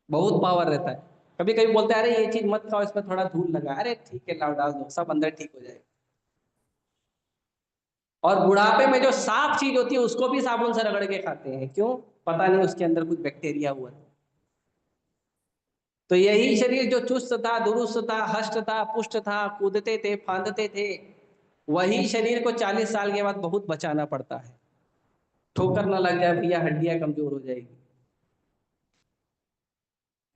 बहुत पावर रहता है। कभी कभी बोलते हैं अरे ये चीज मत खाओ, इसमें थोड़ा धूल लगा, अरे ठीक है लाओ डाल दो, सब अंदर ठीक हो जाएगा। और बुढ़ापे में जो साफ चीज होती है उसको भी साबुन से रगड़ के खाते हैं, क्यों? पता नहीं उसके अंदर कुछ बैक्टीरिया हुआ था। तो यही शरीर जो चुस्त था, दुरुस्त था, हष्ट था, पुष्ट था, कूदते थे, फांदते थे, वही शरीर को 40 साल के बाद बहुत बचाना पड़ता है। ठोकर ना लग जाए भैया, हड्डियां कमजोर हो जाएगी,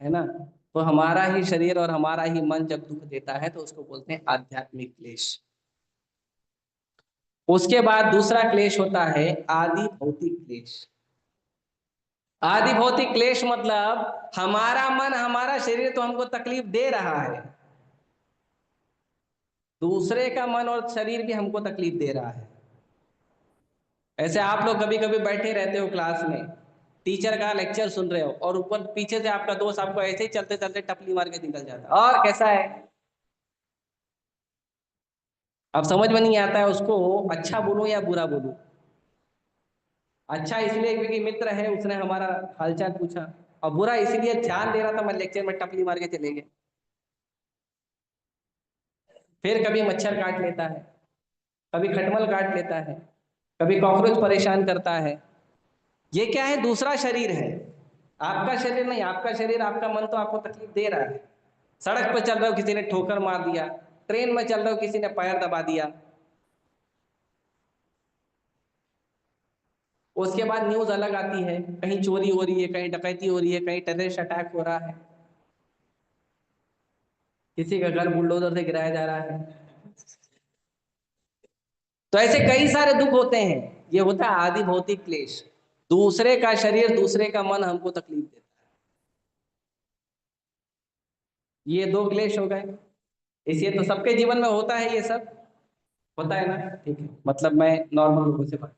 है ना। तो हमारा ही शरीर और हमारा ही मन जब दुख देता है तो उसको बोलते हैं आध्यात्मिक क्लेश। उसके बाद दूसरा क्लेश होता है आदि भौतिक क्लेश। आदि भौतिक क्लेश मतलब हमारा मन, हमारा शरीर तो हमको तकलीफ दे रहा है, दूसरे का मन और शरीर भी हमको तकलीफ दे रहा है। ऐसे आप लोग कभी कभी बैठे रहते हो क्लास में, टीचर का लेक्चर सुन रहे हो और ऊपर पीछे से आपका दोस्त आपको ऐसे ही चलते चलते टपली मार के निकल जाता है, और कैसा है। अब समझ में नहीं आता है उसको अच्छा बोलूं या बुरा बोलूं। अच्छा इसलिए क्योंकि मित्र है, उसने हमारा हालचाल पूछा, और बुरा इसलिए ध्यान दे रहा था मैं लेक्चर में, टपली मार के चले गए। फिर कभी मच्छर काट लेता है, कभी खटमल काट लेता है, कभी कॉकरोच परेशान करता है। ये क्या है? दूसरा शरीर है, आपका शरीर नहीं। आपका शरीर, आपका मन तो आपको तकलीफ दे रहा है। सड़क पर चल रहे हो, किसी ने ठोकर मार दिया, ट्रेन में चल रहे हो, किसी ने पैर दबा दिया, उसके बाद न्यूज अलग आती है, कहीं चोरी हो रही है, कहीं डकैती हो रही है, कहीं टेररिस्ट अटैक हो रहा है, किसी का घर बुलडोजर से गिराया जा रहा है। तो ऐसे कई सारे दुख होते हैं। ये होता है आदि भौतिक क्लेश। दूसरे का शरीर, दूसरे का मन हमको तकलीफ देता है। ये दो क्लेश हो गए। इसलिए तो सबके जीवन में होता है, ये सब होता है ना। ठीक है, मतलब मैं नॉर्मल लोगों से बात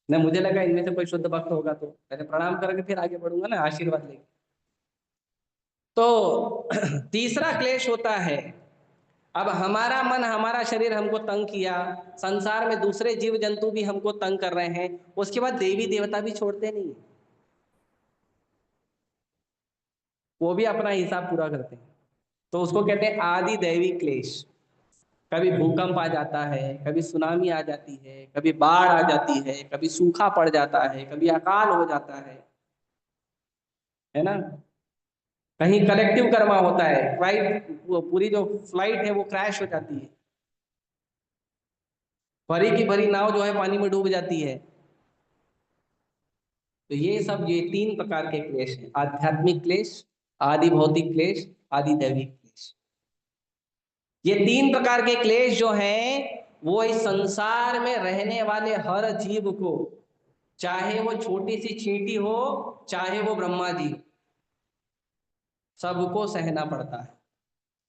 नहीं, मुझे लगा इनमें से कोई शुद्ध भक्त होगा तो पहले प्रणाम करके फिर आगे बढ़ूंगा ना, आशीर्वाद लेके। तो तीसरा क्लेश होता है, अब हमारा मन हमारा शरीर हमको तंग किया, संसार में दूसरे जीव जंतु भी हमको तंग कर रहे हैं, उसके बाद देवी देवता भी छोड़ते नहीं, वो भी अपना हिसाब पूरा करते हैं। तो उसको कहते हैं आदि दैवी क्लेश। कभी भूकंप आ जाता है, कभी सुनामी आ जाती है, कभी बाढ़ आ जाती है, कभी सूखा पड़ जाता है, कभी अकाल हो जाता है ना। कहीं कलेक्टिव कर्मा होता है, फ्लाइट, वो पूरी जो फ्लाइट है वो क्रैश हो जाती है, भरी की भरी नाव जो है पानी में डूब जाती है। तो ये सब, ये तीन प्रकार के क्लेश हैं, आध्यात्मिक क्लेश, आदि भौतिक क्लेश, आदि दैविक क्लेश। ये तीन प्रकार के क्लेश जो हैं वो इस संसार में रहने वाले हर जीव को, चाहे वो छोटी सी चींटी हो, चाहे वो ब्रह्मा जी, सबको सहना पड़ता है।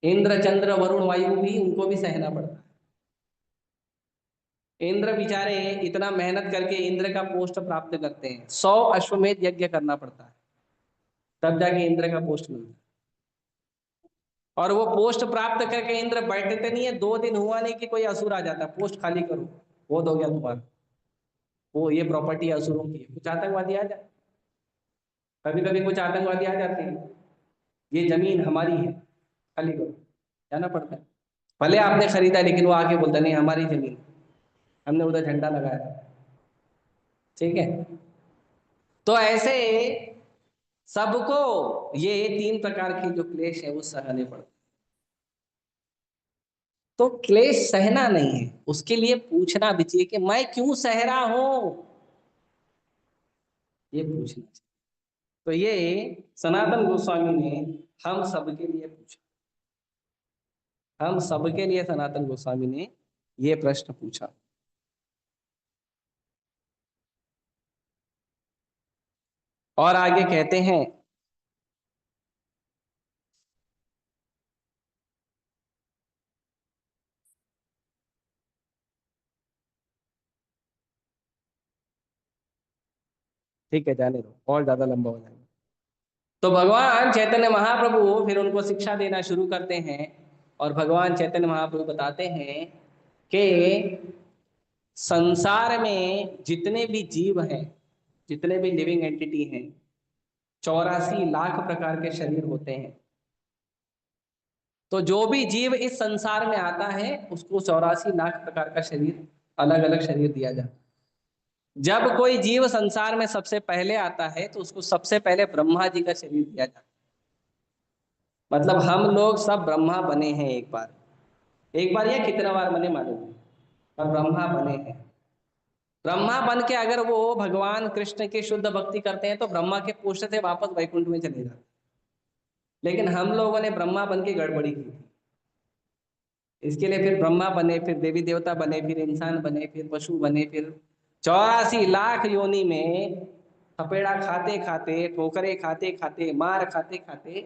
इंद्र चंद्र वरुण वायु भी, उनको भी सहना पड़ता है। इंद्र बेचारे इतना मेहनत करके इंद्र का पोस्ट प्राप्त करते हैं, 100 अश्वमेध यज्ञ करना पड़ता है, तब जाके इंद्र का पोस्ट मिलता है। और वो पोस्ट प्राप्त करके इंद्र बैठते नहीं है, 2 दिन हुआ नहीं कि कोई असुर आ जाता, पोस्ट खाली करो, बहुत हो गया तुम्हारा, वो ये प्रॉपर्टी असुरों की है। कुछ आतंकवादी आ जाए, कभी कभी कुछ आतंकवादी आ जाते हैं, ये जमीन हमारी है, खाली करो, जाना पड़ता है। भले आपने खरीदा, लेकिन वो आके बोलता नहीं हमारी जमीन, हमने उधर झंडा लगाया था। ठीक है। तो ऐसे सबको ये तीन प्रकार के जो क्लेश है वो सहने पड़ते हैं। तो क्लेश सहना नहीं है, उसके लिए पूछना भी चाहिए कि मैं क्यों सह रहा हूं, ये पूछना चाहिए। तो ये सनातन गोस्वामी ने हम सबके लिए पूछा, हम सबके लिए सनातन गोस्वामी ने ये प्रश्न पूछा। और आगे कहते हैं, ठीक है जाने दो, और ज्यादा लंबा हो जाएगा। तो भगवान चैतन्य महाप्रभु फिर उनको शिक्षा देना शुरू करते हैं, और भगवान चैतन्य महाप्रभु बताते हैं कि संसार में जितने भी जीव हैं, जितने भी लिविंग एंटिटी हैं, 84 लाख प्रकार के शरीर होते हैं। तो जो भी जीव इस संसार में आता है उसको 84 लाख प्रकार का शरीर, अलग अलग शरीर दिया जाता है। जब कोई जीव संसार में सबसे पहले आता है तो उसको सबसे पहले ब्रह्मा जी का शरीर दिया जाता है। मतलब हम लोग सब ब्रह्मा बने हैं एक बार, एक बार या कितना बार बने मालूम नहीं, पर ब्रह्मा बने हैं। ब्रह्मा बन के अगर वो भगवान कृष्ण की शुद्ध भक्ति करते हैं तो ब्रह्मा के पोस्ट से वापस वैकुंठ में चले जाते हैं। लेकिन हम लोगों ने ब्रह्मा बन के गड़बड़ी की थी, इसके लिए फिर ब्रह्मा बने, फिर देवी देवता बने, फिर इंसान बने, फिर पशु बने, फिर 84 लाख योनि में थपेड़ा खाते खाते, ठोकरे खाते खाते, मार खाते खाते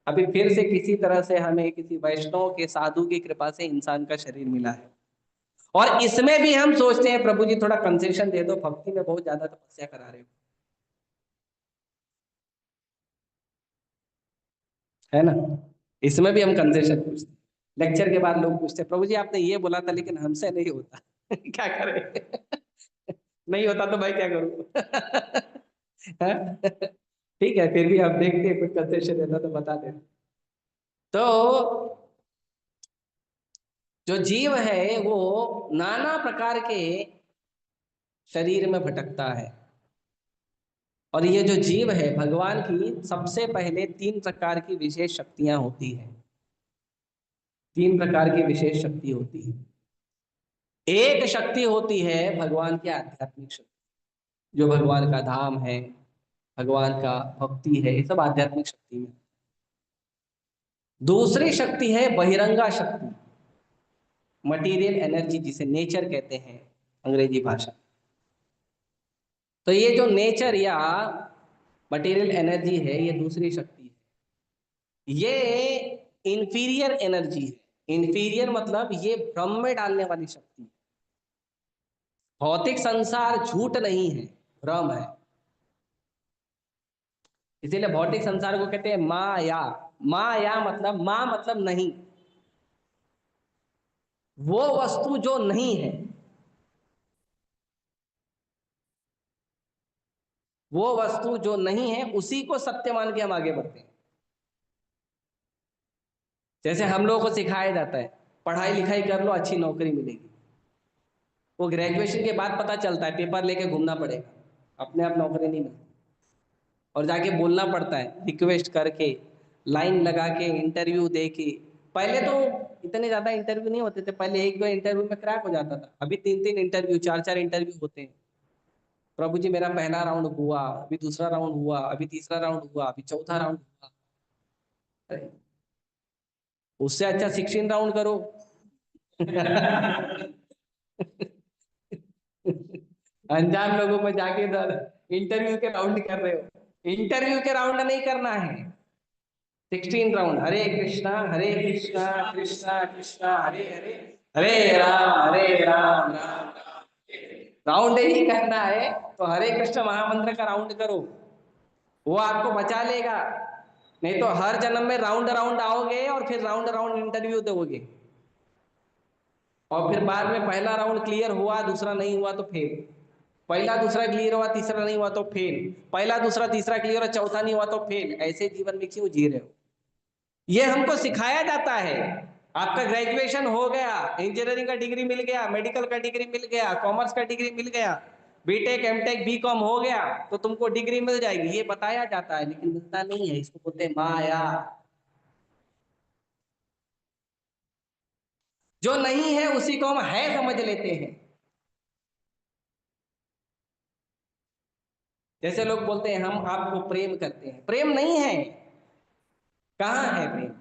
अभी फिर से किसी तरह से हमें किसी वैष्णव के साधु की कृपा से इंसान का शरीर मिला है, और इसमें भी हम सोचते हैं प्रभु जी थोड़ा कंसेशन दे दो, भक्ति में बहुत ज्यादा तपस्या करा रहे हो, है ना। इसमें भी हम कंसेशन पूछते हैं। लेक्चर के बाद लोग पूछते हैं प्रभु जी आपने ये बोला था लेकिन हमसे नहीं होता क्या करें नहीं होता तो भाई क्या करूं हाँ? ठीक है, फिर भी आप देखते हैं कुछ कंसेशन देता तो बता दें। तो जो जीव है वो नाना प्रकार के शरीर में भटकता है, और ये जो जीव है भगवान की सबसे पहले तीन प्रकार की विशेष शक्तियां होती हैं। तीन प्रकार की विशेष शक्ति होती है। एक शक्ति होती है भगवान की आध्यात्मिक शक्ति, जो भगवान का धाम है, भगवान का भक्ति है, ये सब आध्यात्मिक शक्ति में। दूसरी शक्ति है बहिरंगा शक्ति, मटीरियल एनर्जी, जिसे नेचर कहते हैं अंग्रेजी भाषा। तो ये जो नेचर या मटेरियल एनर्जी है, ये दूसरी शक्ति है। ये इंफीरियर एनर्जी है। इंफीरियर मतलब ये भ्रम में डालने वाली शक्ति है। भौतिक संसार झूठ नहीं है, भ्रम है। इसीलिए भौतिक संसार को कहते हैं माया। माया मतलब माँ मतलब नहीं, वो वस्तु जो नहीं है, वो वस्तु जो नहीं है उसी को सत्य मान के हम आगे बढ़ते हैं। जैसे हम लोगों को सिखाया जाता है पढ़ाई लिखाई कर लो अच्छी नौकरी मिलेगी, वो ग्रेजुएशन के बाद पता चलता है पेपर लेके घूमना पड़ेगा, अपने आप नौकरी नहीं मिलती, और जाके बोलना पड़ता है रिक्वेस्ट करके, लाइन लगा के, इंटरव्यू दे के। पहले तो इतने ज्यादा इंटरव्यू नहीं होते थे, पहले एक दो इंटरव्यू में क्रैक हो जाता था, अभी तीन तीन इंटरव्यू, चार चार इंटरव्यू होते हैं। प्रभु जी मेरा पहला राउंड हुआ, अभी दूसरा राउंड हुआ, अभी तीसरा राउंड हुआ, अभी चौथा राउंड हुआ। अरे उससे अच्छा 16 राउंड करो अनजान लोगों में जाके इंटरव्यू के राउंड कर रहे हो, इंटरव्यू के राउंड नहीं करना है, 16 राउंड। हरे कृष्णा कृष्णा कृष्णा हरे हरे, हरे राम राम राउंड ही करना है। तो हरे कृष्ण महामंत्र का राउंड करो, वो आपको बचा लेगा। नहीं तो हर जन्म में राउंड राउंड आओगे और फिर राउंड राउंड इंटरव्यू दोगे, और फिर बाद में पहला राउंड क्लियर हुआ, दूसरा नहीं हुआ तो फेल, पहला दूसरा क्लियर हुआ, तीसरा नहीं हुआ तो फेल, पहला दूसरा तीसरा क्लियर हुआ, चौथा नहीं हुआ तो फेल। ऐसे जीवन में क्यों जी रहे हो? ये हमको सिखाया जाता है। आपका ग्रेजुएशन हो गया, इंजीनियरिंग का डिग्री मिल गया, मेडिकल का डिग्री मिल गया, कॉमर्स का डिग्री मिल गया, बीटेक एमटेक बीकॉम हो गया, तो तुमको डिग्री मिल जाएगी, ये बताया जाता है, लेकिन मिलता नहीं है। इसको बोलते हैं माया। जो नहीं है उसी को हम है समझ लेते हैं। जैसे लोग बोलते हैं हम आपको प्रेम करते हैं, प्रेम नहीं है। कहाँ है प्रेम?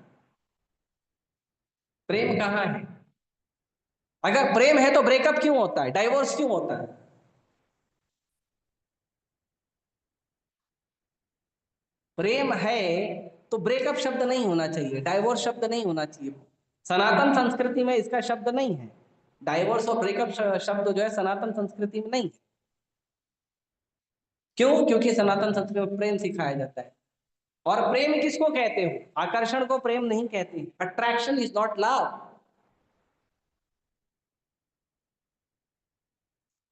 प्रेम कहाँ है? अगर प्रेम है तो ब्रेकअप क्यों होता है, डाइवोर्स क्यों होता है? प्रेम है तो ब्रेकअप शब्द नहीं होना चाहिए, डाइवोर्स शब्द नहीं होना चाहिए। सनातन संस्कृति में इसका शब्द नहीं है। डाइवोर्स और ब्रेकअप शब्द जो है सनातन संस्कृति में नहीं है। क्यों? क्योंकि सनातन संस्कृति में प्रेम सिखाया जाता है। और प्रेम किसको कहते हो? आकर्षण को प्रेम नहीं कहते। Attraction is not love.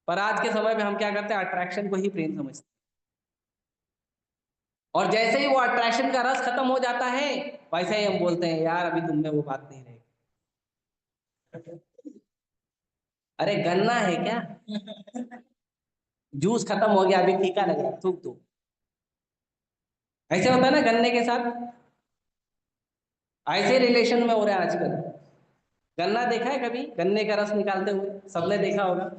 पर आज के समय में हम क्या करते हैं, अट्रैक्शन को ही प्रेम समझते हैं। और जैसे ही वो अट्रैक्शन का रस खत्म हो जाता है, वैसे ही हम बोलते हैं यार अभी तुम में वो बात नहीं रही। अरे गन्ना है क्या, जूस खत्म हो गया, अभी फीका लग रहा है, थूक दो। ऐसे होता है ना गन्ने के साथ। ऐसे रिलेशन में हो रहा है आजकल। गन्ना देखा है कभी गन्ने का रस निकालते हुए? सबने देखा होगा,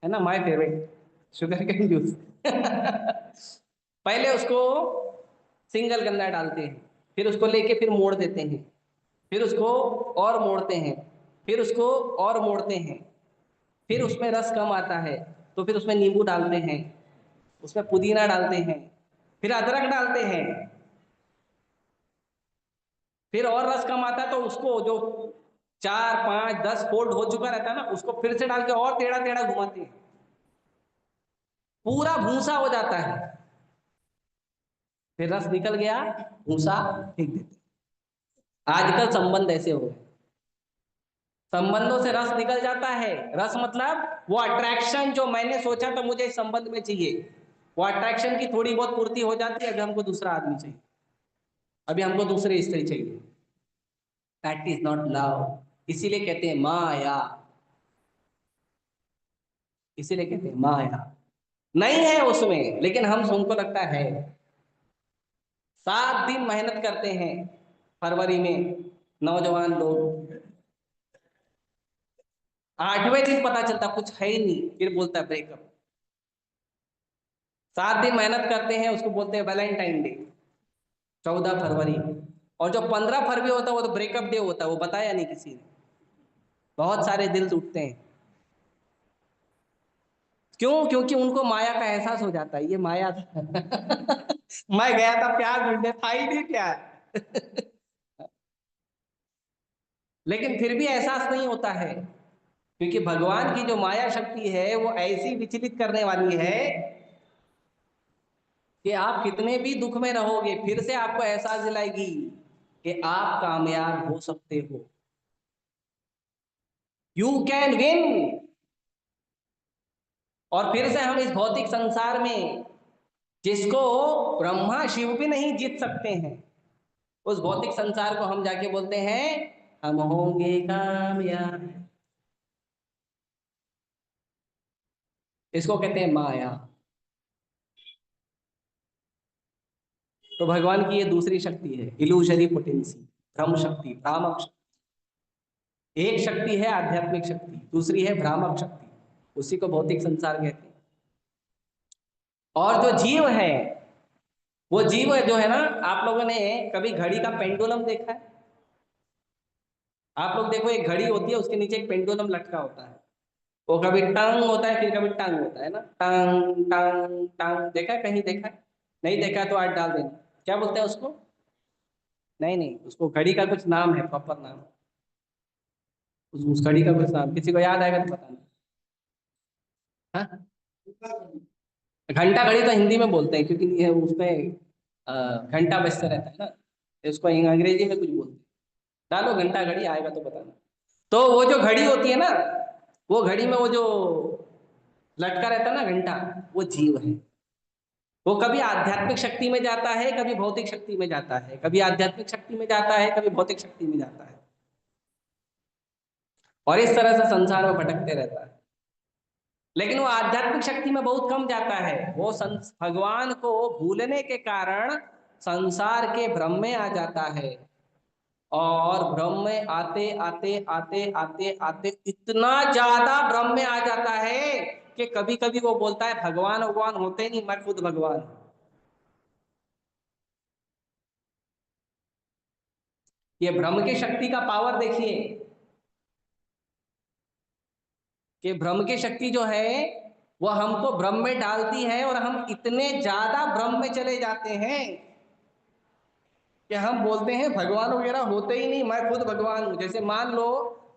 है ना। My favourite sugar cane juice पहले उसको सिंगल गन्ना डालते हैं, फिर उसको लेके फिर मोड़ देते हैं, फिर उसको और मोड़ते हैं, फिर उसको और मोड़ते हैं, फिर उसमें रस कम आता है तो फिर उसमें नींबू डालते हैं, उसमें पुदीना डालते हैं, फिर अदरक डालते हैं, फिर और रस कम आता है तो उसको जो 4 5 10 फोल्ड हो चुका रहता है ना, उसको फिर से डाल के और टेढ़ा टेढ़ा घुमाते हैं, पूरा भूसा हो जाता है। फिर रस निकल गया, भूसा फेंक देते। आजकल संबंध ऐसे हो गए, संबंधों से रस निकल जाता है। रस मतलब वो अट्रैक्शन जो मैंने सोचा था मुझे इस संबंध में चाहिए, वो अट्रैक्शन की थोड़ी बहुत पूर्ति हो जाती है। अभी हमको दूसरा आदमी चाहिए, अभी हमको दूसरी स्त्री चाहिए। That is not love. इसीलिए कहते हैं माया, इसीलिए कहते हैं माया। नहीं है उसमें, लेकिन हम हमको लगता है। 7 दिन मेहनत करते हैं फरवरी में नौजवान लोग, 8वें दिन पता चलता कुछ है ही नहीं, फिर बोलता है ब्रेकअप। 7 दिन मेहनत करते हैं, उसको बोलते हैं वैलेंटाइन डे, 14 फरवरी। और जो 15 फरवरी होता है वो तो ब्रेकअप डे होता है, वो बताया नहीं किसी ने। बहुत सारे दिल टूटते हैं। क्यों? क्योंकि उनको माया का एहसास हो जाता है, ये माया था। मैं गया था प्यार ढूंढने, था ही नहीं प्यार। लेकिन फिर भी एहसास नहीं होता है, क्योंकि भगवान की जो माया शक्ति है वो ऐसी विचलित करने वाली है कि आप कितने भी दुख में रहोगे, फिर से आपको एहसास दिलाएगी कि आप कामयाब हो सकते हो, यू कैन विन। और फिर से हम इस भौतिक संसार में, जिसको ब्रह्मा शिव भी नहीं जीत सकते हैं, उस भौतिक संसार को हम जाके बोलते हैं हम होंगे कामयाब। इसको कहते हैं माया। तो भगवान की ये दूसरी शक्ति है, इल्यूजरी पोटेंसी, भ्रम शक्ति, भ्रामक शक्ति। एक शक्ति है आध्यात्मिक शक्ति, दूसरी है भ्रामक शक्ति, उसी को भौतिक संसार कहते हैं। और जो जीव है, वो जीव जो है ना, आप लोगों ने कभी घड़ी का पेंडुलम देखा है? आप लोग देखो, एक घड़ी होती है, उसके नीचे एक पेंडुलम लटका होता है, वो कभी टंग होता है, फिर कभी टंग होता है ना, टंग टंग टंग। देखा है? कहीं देखा है? नहीं देखा है तो आज डाल देना। क्या बोलते हैं उसको? नहीं नहीं, उसको घड़ी का कुछ नाम है, प्रॉपर नाम। उस घड़ी का कुछ नाम किसी को याद आएगा तो बताना। हाँ, घंटा घड़ी तो हिंदी में बोलते हैं, क्योंकि ये उसमें घंटा बजते रहता है ना, इसको अंग्रेजी में कुछ बोलते हैं। डालो घंटा घड़ी, आएगा तो बताना। तो वो जो घड़ी होती है ना, वो घड़ी में वो जो लटका रहता है ना घंटा, वो जीव है। वो कभी आध्यात्मिक शक्ति में जाता है, कभी भौतिक शक्ति में जाता है, कभी आध्यात्मिक शक्ति में जाता है, कभी भौतिक शक्ति में जाता है, और इस तरह से संसार में भटकते रहता है। लेकिन वो आध्यात्मिक शक्ति में बहुत कम जाता है, वो भगवान को भूलने के कारण संसार के भ्रम में आ जाता है। और भ्रम में आते आते आते आते आते इतना ज्यादा भ्रम में आ जाता है कि कभी कभी वो बोलता है भगवान भगवान होते नहीं, मैं खुद भगवान हूं। ये भ्रम की शक्ति का पावर देखिए, कि भ्रम की शक्ति जो है वो हमको भ्रम में डालती है, और हम इतने ज्यादा भ्रम में चले जाते हैं कि हम बोलते हैं भगवान वगैरह होते ही नहीं, मैं खुद भगवान हूं। जैसे मान लो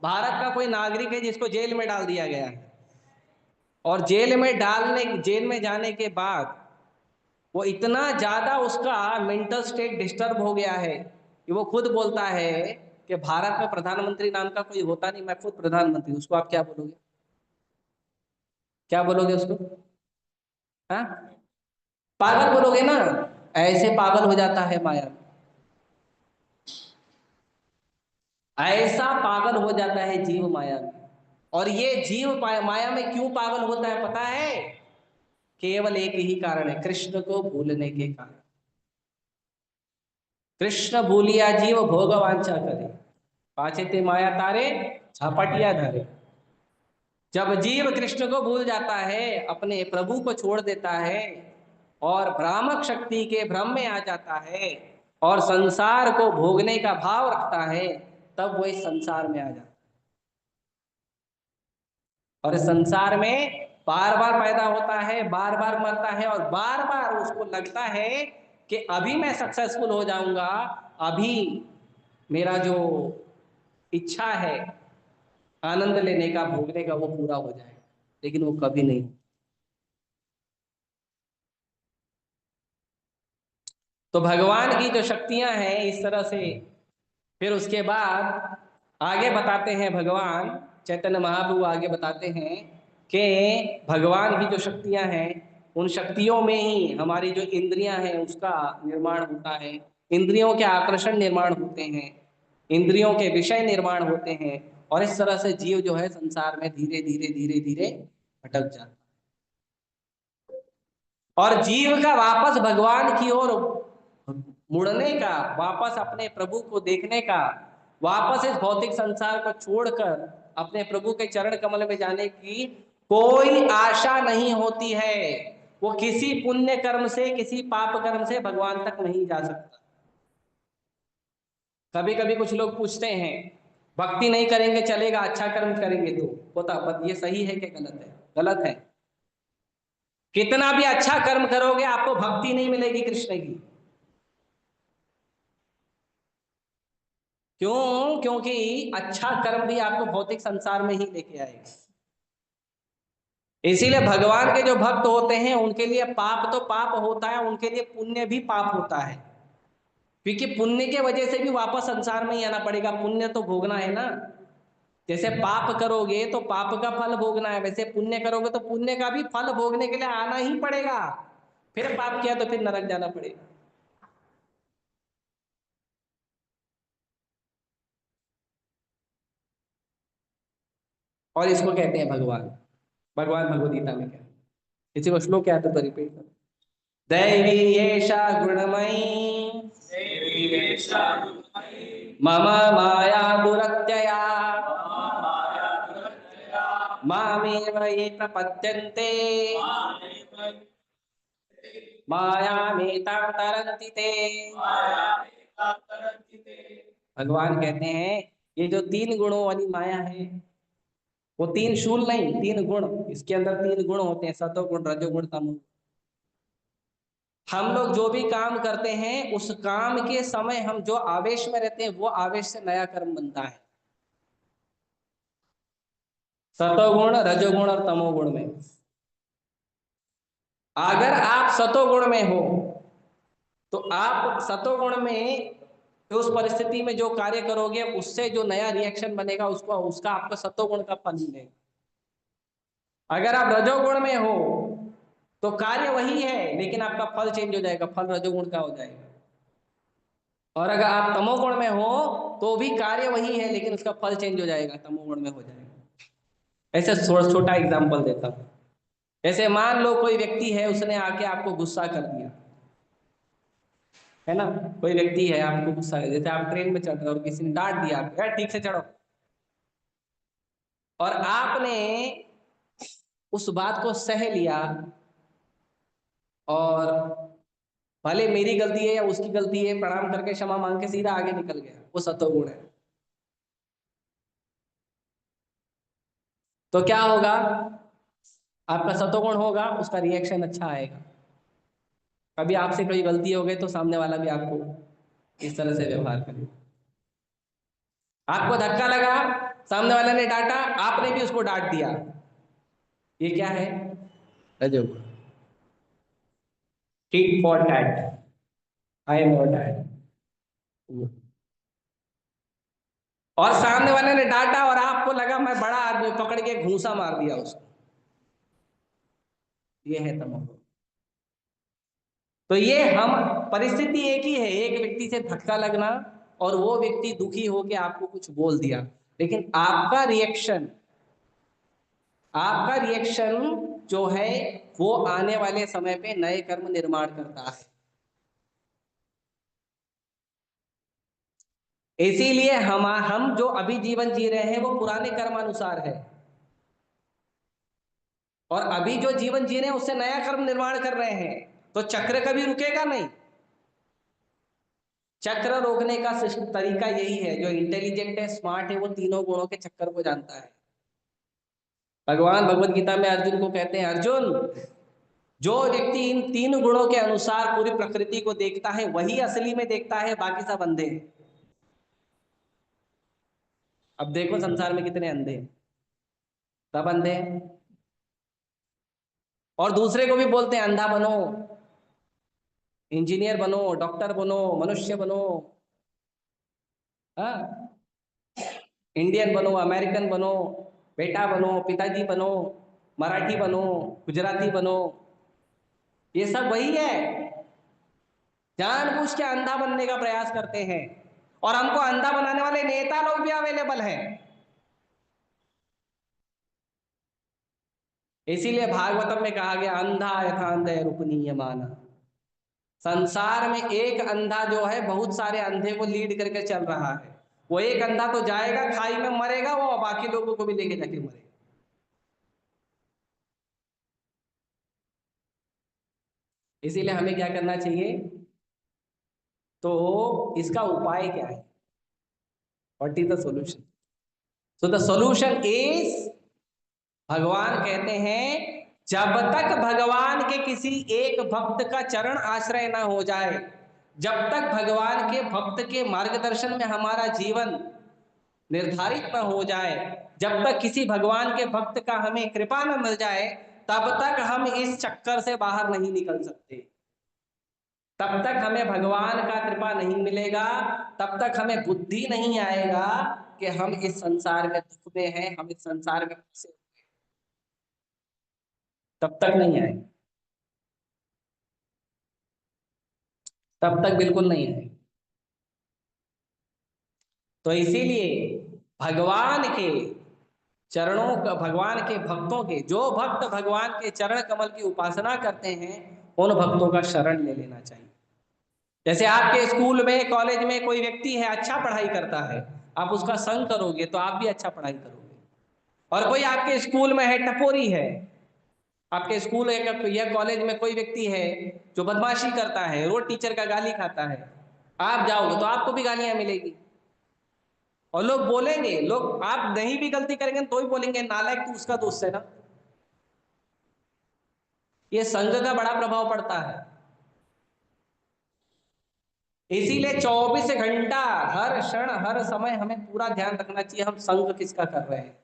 भारत का कोई नागरिक है जिसको जेल में डाल दिया गया है, और जेल में जाने के बाद वो इतना ज्यादा उसका मेंटल स्टेट डिस्टर्ब हो गया है कि वो खुद बोलता है कि भारत में प्रधानमंत्री नाम का कोई होता नहीं, मैं खुद प्रधानमंत्री हूं। उसको आप क्या बोलोगे? क्या बोलोगे उसको? हाँ, पागल बोलोगे ना। ऐसे पागल हो जाता है माया में, ऐसा पागल हो जाता है जीव माया में। और ये जीव माया में क्यों पागल होता है पता है? केवल एक ही कारण है, कृष्ण को भूलने के कारण। कृष्ण भूलिया जीव भोग वांछा करे, पाछे ते माया तारे झपटिया धरे। जब जीव कृष्ण को भूल जाता है, अपने प्रभु को छोड़ देता है, और भ्रामक शक्ति के भ्रम में आ जाता है, और संसार को भोगने का भाव रखता है, तब वो इस संसार में आ जाता है। और इस संसार में बार बार पैदा होता है, बार बार मरता है, और बार बार उसको लगता है कि अभी मैं सक्सेसफुल हो जाऊंगा, अभी मेरा जो इच्छा है आनंद लेने का, भोगने का, वो पूरा हो जाएगा, लेकिन वो कभी नहीं। तो भगवान की जो शक्तियां हैं इस तरह से, फिर उसके बाद आगे बताते हैं भगवान चैतन्य महाप्रभु आगे बताते हैं कि भगवान की जो शक्तियां हैं उन शक्तियों में ही हमारी जो इंद्रियां हैं उसका निर्माण होता है, इंद्रियों के आकर्षण निर्माण होते हैं, इंद्रियों के विषय निर्माण होते हैं, और इस तरह से जीव जो है संसार में धीरे धीरे धीरे धीरे भटक जाता है। और जीव का वापस भगवान की ओर मुड़ने का, वापस अपने प्रभु को देखने का, वापस इस भौतिक संसार को छोड़कर अपने प्रभु के चरण कमल में जाने की कोई आशा नहीं होती है। वो किसी पुण्य कर्म से, किसी पाप कर्म से भगवान तक नहीं जा सकता। कभी कभी कुछ लोग पूछते हैं भक्ति नहीं करेंगे चलेगा, अच्छा कर्म करेंगे तो होता, ये सही है कि गलत है? गलत है। कितना भी अच्छा कर्म करोगे आपको भक्ति नहीं मिलेगी कृष्ण की। क्यों? क्योंकि अच्छा कर्म भी आपको भौतिक संसार में ही लेके आएगा। इसीलिए भगवान के जो भक्त होते हैं उनके लिए पाप तो पाप होता है, उनके लिए पुण्य भी पाप होता है, क्योंकि पुण्य के वजह से भी वापस संसार में ही आना पड़ेगा, पुण्य तो भोगना है ना। जैसे पाप करोगे तो पाप का फल भोगना है, वैसे पुण्य करोगे तो पुण्य का भी फल भोगने के लिए आना ही पड़ेगा। फिर पाप किया तो फिर नरक जाना पड़ेगा। और इसको कहते हैं भगवान। भगवान भगवद गीता में क्या, किसी को श्लोक क्या आता तो रिपीट करो। दैवी येषा गुणमयी मम माया दुरत्यया मामेव ये प्रपद्यन्ते मायामेतां तरन्ति ते। भगवान कहते हैं ये जो तीन गुणों वाली माया है, वो तीन शूल नहीं, तीन गुण, इसके अंदर तीन गुण होते हैं, सतोगुण रजोगुण तमोगुण। हम लोग जो भी काम करते हैं उस काम के समय हम जो आवेश में रहते हैं वो आवेश से नया कर्म बनता है, सतोगुण रजोगुण और तमोगुण में। अगर आप सतोगुण में हो तो आप सतोगुण में उस परिस्थिति में जो कार्य करोगे उससे जो नया रिएक्शन बनेगा उसको, उसका आपका सतोगुण का फल मिलेगा। अगर आप रजोगुण में हो तो कार्य वही है लेकिन आपका फल चेंज हो जाएगा, फल रजोगुण का हो जाएगा। और अगर आप तमोगुण में हो तो भी कार्य वही है लेकिन उसका फल चेंज हो जाएगा, तमोगुण में हो जाएगा। ऐसे छोटा एग्जांपल देता हूं। ऐसे मान लो कोई व्यक्ति है, उसने आके आपको गुस्सा कर दिया, है ना। कोई व्यक्ति है आपको गुस्सा, जैसे आप ट्रेन में चढ़ रहे हो और किसी ने डांट दिया आपको, यार ठीक से चढ़ो, और आपने उस बात को सह लिया, और भले मेरी गलती है या उसकी गलती है, प्रणाम करके क्षमा मांग के सीधा आगे निकल गया, वो सतोगुण है। तो क्या होगा? आपका सतोगुण होगा, उसका रिएक्शन अच्छा आएगा। कभी आपसे कोई गलती हो गई तो सामने वाला भी आपको इस तरह से व्यवहार करेगा। आपको धक्का लगा, सामने वाले ने डांटा, आपने भी उसको डांट दिया, ये क्या है? रजोगुण। Tit for tat, I am your dad. और सामने वाले ने डांटा और आपको लगा मैं बड़ा आदमी, पकड़ के घूंसा मार दिया उसको, ये है तमोगुण। तो ये हम, परिस्थिति एक ही है, एक व्यक्ति से धक्का लगना और वो व्यक्ति दुखी होकर आपको कुछ बोल दिया, लेकिन आपका रिएक्शन जो है वो आने वाले समय पे नए कर्म निर्माण करता है। इसीलिए हम जो अभी जीवन जी रहे हैं वो पुराने कर्म अनुसार है, और अभी जो जीवन जी रहे हैं उससे नया कर्म निर्माण कर रहे हैं, तो चक्र कभी रुकेगा नहीं। चक्र रोकने का तरीका यही है, जो इंटेलिजेंट है, स्मार्ट है, वो तीनों गुणों के चक्कर को जानता है। भगवान भगवत गीता में अर्जुन को कहते हैं, अर्जुन, जो व्यक्ति इन तीन गुणों के अनुसार पूरी प्रकृति को देखता है वही असली में देखता है, बाकी सब अंधे हैं। अब देखो संसार में कितने अंधे हैं, सब अंधे हैं। और दूसरे को भी बोलते हैं अंधा बनो, इंजीनियर बनो, डॉक्टर बनो, मनुष्य बनो, हाँ, इंडियन बनो, अमेरिकन बनो, बेटा बनो, पिताजी बनो, मराठी बनो, गुजराती बनो। ये सब वही है, जानबूझ के अंधा बनने का प्रयास करते हैं। और हमको अंधा बनाने वाले नेता लोग भी अवेलेबल हैं। इसीलिए भागवतम में कहा गया अंधा यथा अंधे रूपनीय माना। संसार में एक अंधा जो है बहुत सारे अंधे को लीड करके चल रहा है। वो एक अंधा तो जाएगा खाई में मरेगा, वो बाकी लोगों को भी लेके जाके मरेगा। इसीलिए हमें क्या करना चाहिए, तो इसका उपाय क्या है, what is the solution? So the solution is, भगवान कहते हैं जब तक भगवान के किसी एक भक्त का चरण आश्रय ना हो जाए, जब तक भगवान के भक्त के मार्गदर्शन में हमारा जीवन निर्धारित न हो जाए, जब तक किसी भगवान के भक्त का हमें कृपा न मिल जाए, तब तक हम इस चक्कर से बाहर नहीं निकल सकते। तब तक हमें भगवान का कृपा नहीं मिलेगा, तब तक हमें बुद्धि नहीं आएगा कि हम इस संसार में दुख में हैं, हम इस संसार में फंसे, तब तक नहीं आएगा, तब तक बिल्कुल नहीं आएगा। तो इसीलिए भगवान के चरणों का, भगवान के भक्तों के, जो भक्त भगवान के चरण कमल की उपासना करते हैं, उन भक्तों का शरण ले लेना चाहिए। जैसे आपके स्कूल में, कॉलेज में कोई व्यक्ति है अच्छा पढ़ाई करता है, आप उसका संग करोगे तो आप भी अच्छा पढ़ाई करोगे। और कोई आपके स्कूल में है टपोरी है, आपके स्कूल या कॉलेज में कोई व्यक्ति है जो बदमाशी करता है, रोज टीचर का गाली खाता है, आप जाओगे तो आपको भी गालियां मिलेगी। और लोग बोलेंगे, लोग आप नहीं भी गलती करेंगे तो ही बोलेंगे नालायक तू, उसका दोस्त है ना। ये संघ का बड़ा प्रभाव पड़ता है। इसीलिए 24 घंटा, हर क्षण हर समय हमें पूरा ध्यान रखना चाहिए हम संघ किसका कर रहे हैं।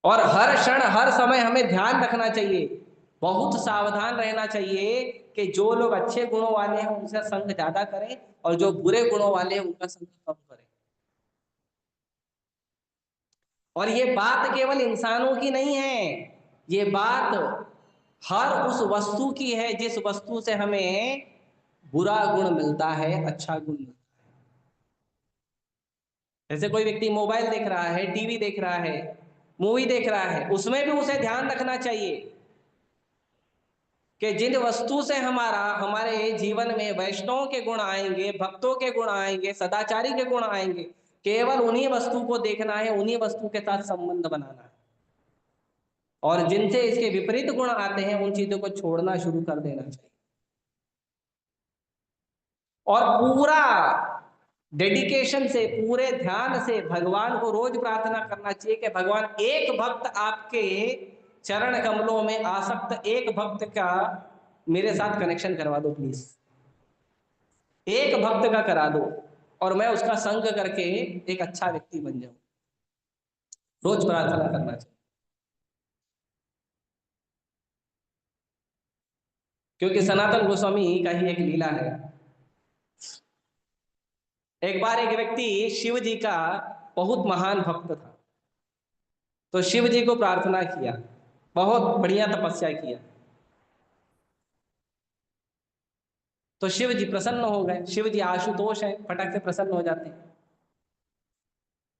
और हर क्षण हर समय हमें ध्यान रखना चाहिए, बहुत सावधान रहना चाहिए कि जो लोग अच्छे गुणों वाले हैं उनसे संग ज्यादा करें, और जो बुरे गुणों वाले हैं उनका संग कम करें। और ये बात केवल इंसानों की नहीं है, ये बात हर उस वस्तु की है जिस वस्तु से हमें बुरा गुण मिलता है, अच्छा गुण मिलता है। जैसे कोई व्यक्ति मोबाइल देख रहा है, टीवी देख रहा है, मूवी देख रहा है, उसमें भी उसे ध्यान रखना चाहिए कि जिन वस्तु से हमारा, हमारे जीवन में वैष्णव के गुण आएंगे, भक्तों के गुण आएंगे, सदाचारी के गुण आएंगे, केवल उन्हीं वस्तु को देखना है, उन्हीं वस्तु के साथ संबंध बनाना है। और जिनसे इसके विपरीत गुण आते हैं उन चीजों को छोड़ना शुरू कर देना चाहिए। और पूरा डेडिकेशन से, पूरे ध्यान से भगवान को रोज प्रार्थना करना चाहिए कि भगवान एक भक्त आपके चरण कमलों में आसक्त एक भक्त का मेरे साथ कनेक्शन करवा दो प्लीज, एक भक्त का करा दो, और मैं उसका संग करके एक अच्छा व्यक्ति बन जाऊं। रोज प्रार्थना करना चाहिए, क्योंकि सनातन गोस्वामी का ही एक लीला है। एक बार एक व्यक्ति शिव जी का बहुत महान भक्त था, तो शिव जी को प्रार्थना किया, बहुत बढ़िया तपस्या किया, तो शिव जी प्रसन्न हो गए। शिव जी आशुतोष है, फटक से प्रसन्न हो जाते हैं।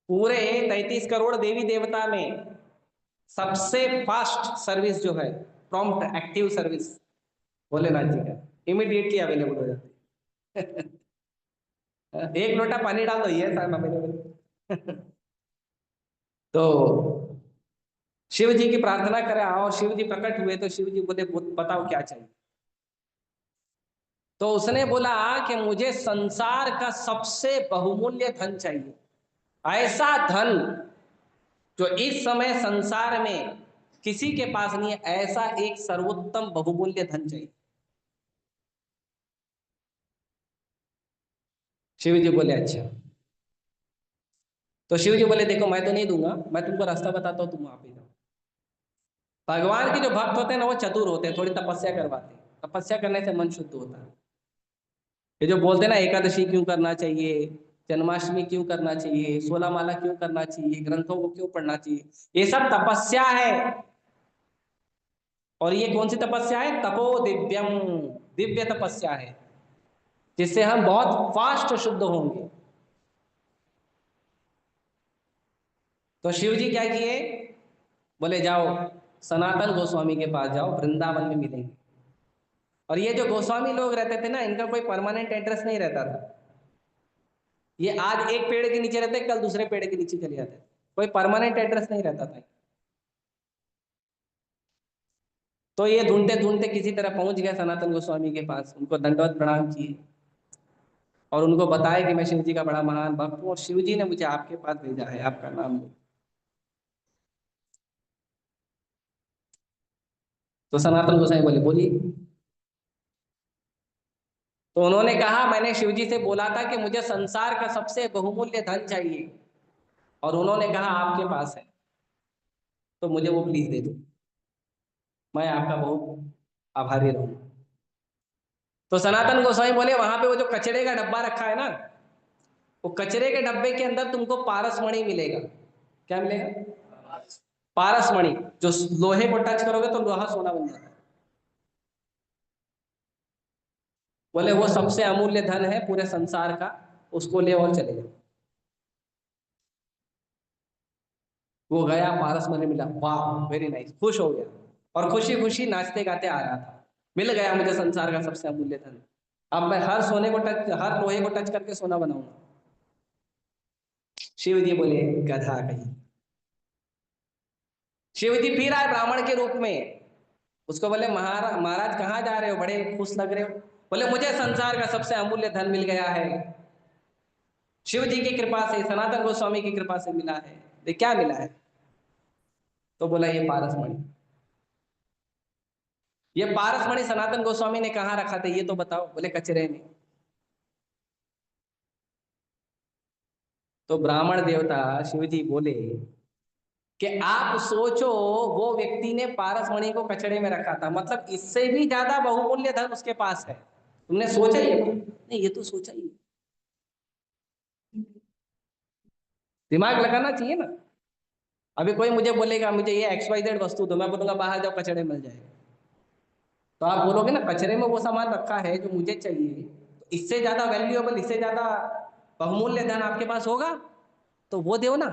पूरे 33 करोड़ देवी देवता में सबसे फास्ट सर्विस जो है, prompt active service, Bholenath ji का, इमीडिएटली अवेलेबल हो जाते हैं। एक लोटा पानी डाल दो, ये साहब अवेलेबल। तो शिव जी की प्रार्थना करें, और शिव जी प्रकट हुए, तो शिव जी बोले बताओ क्या चाहिए। तो उसने बोला कि मुझे संसार का सबसे बहुमूल्य धन चाहिए, ऐसा धन जो इस समय संसार में किसी के पास नहीं है, ऐसा एक सर्वोत्तम बहुमूल्य धन चाहिए। शिव जी बोले अच्छा। तो शिव जी बोले देखो मैं तो नहीं दूंगा, मैं तुमको रास्ता बताता हूँ, तुम वहां पे जाओ। भगवान के जो भक्त होते हैं ना वो चतुर होते हैं, थोड़ी तपस्या करवाते हैं, तपस्या करने से मन शुद्ध होता है। ये जो बोलते हैं ना एकादशी क्यों करना चाहिए, जन्माष्टमी क्यों करना चाहिए, 16 माला क्यों करना चाहिए, ग्रंथों को क्यों पढ़ना चाहिए, ये सब तपस्या है। और ये कौन सी तपस्या है? तपो दिव्यम, दिव्य तपस्या है, जिससे हम बहुत फास्ट शुद्ध होंगे। तो शिव जी क्या किए? बोले जाओ सनातन गोस्वामी के पास जाओ, वृंदावन में मिलेंगे। और ये जो गोस्वामी लोग रहते थे ना, इनका कोई परमानेंट एड्रेस नहीं रहता था। ये आज एक पेड़ के नीचे रहते, कल दूसरे पेड़ के नीचे चले जाते, कोई परमानेंट एड्रेस नहीं रहता था। तो ये ढूंढते ढूंढते किसी तरह पहुंच गया सनातन गोस्वामी के पास, उनको दंडवत प्रणाम किए और उनको बताया कि मैं शिव जी का बड़ा महान भक्त हूँ और शिव जी ने मुझे आपके पास भेजा है, आपका नाम लो। तो सनातन गोसाई बोले बोलिए। तो उन्होंने कहा मैंने शिव जी से बोला था कि मुझे संसार का सबसे बहुमूल्य धन चाहिए, और उन्होंने कहा आपके पास है, तो मुझे वो प्लीज दे दो, मैं आपका बहुत आभारी रहूंगा। तो सनातन गोसाई बोले वहां पे वो जो कचरे का डब्बा रखा है ना, वो कचरे के डब्बे के अंदर तुमको पारसमणि मिलेगा। क्या मिलेगा? पारसमणि। जो लोहे को टच करोगे तो लोहा सोना बन जाता है। बोले वो सबसे अमूल्य धन है पूरे संसार का, उसको ले और चले जाओ। वो गया, पारसमणि मिला, वाह वेरी नाइस, खुश हो गया और खुशी खुशी नाचते गाते आ रहा था। मिल गया मुझे संसार का सबसे अमूल्य धन, अब मैं हर सोने को टच, हर लोहे को टच करके सोना बनाऊंगा। शिव जी बोले गधा कहीं। शिव जी फिर आए ब्राह्मण के रूप में, उसको बोले महाराज, महाराज कहाँ जा रहे हो, बड़े खुश लग रहे हो। बोले मुझे संसार का सबसे अमूल्य धन मिल गया है, शिव जी की कृपा से, सनातन गोस्वामी की कृपा से मिला है। ये क्या मिला है? तो बोला ये पारसमणि। ये पारसमणि सनातन गोस्वामी ने कहाँ रखा था ये तो बताओ। बोले कचरे में। तो ब्राह्मण देवता शिव जी बोले कि आप सोचो, वो व्यक्ति ने पारसमणि को कचरे में रखा था, मतलब इससे भी ज्यादा बहुमूल्य धन उसके पास है। तुमने सोचा ये बात? नहीं, ये तो सोचा ही। दिमाग लगाना चाहिए ना। अभी कोई मुझे बोलेगा मुझे ये XYZ वस्तु दो, मैं बोलूंगा बाहर जाओ कचरे मिल जाएगा। तो आप बोलोगे ना कचरे में वो सामान रखा है जो मुझे चाहिए, तो इससे ज्यादा वैल्यूएबल, इससे ज्यादा बहुमूल्य धन आपके पास होगा तो वो दो ना।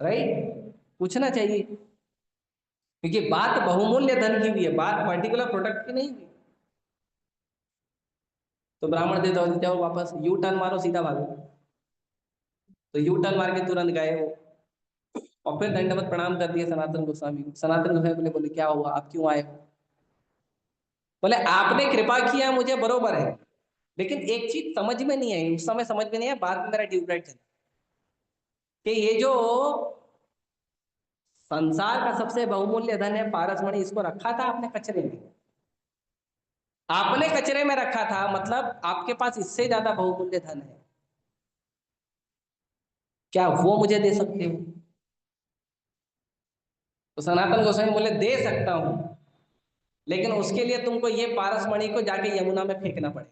राइट, पूछना चाहिए, क्योंकि बात बहुमूल्य धन की भी है, बात पर्टिकुलर प्रोडक्ट की नहीं हुई। तो ब्राह्मण दे दो, जाओ वापस यू टर्न मारो सीधा भागो। तो यू टर्न मार के तुरंत गए वो, और फिर दंडवत प्रणाम कर दिए सनातन गोस्वामी को। सनातन गोस्वामी बोले बोले क्या हुआ, आप क्यों आए हो? बोले आपने कृपा किया मुझे, बरोबर है, लेकिन एक चीज समझ में नहीं आई, उस समय समझ में नहीं आया, बाद में मेरा ट्यूबलाइट चला कि ये जो संसार का सबसे बहुमूल्य धन है पारसमणि, इसको रखा था आपने कचरे में। आपने कचरे में रखा था, मतलब आपके पास इससे ज्यादा बहुमूल्य धन है, क्या वो मुझे दे सकते हो? तो सनातन गोस्वामी बोले दे सकता हूं, लेकिन उसके लिए तुमको ये पारसमणि को जाके यमुना में फेंकना पड़े,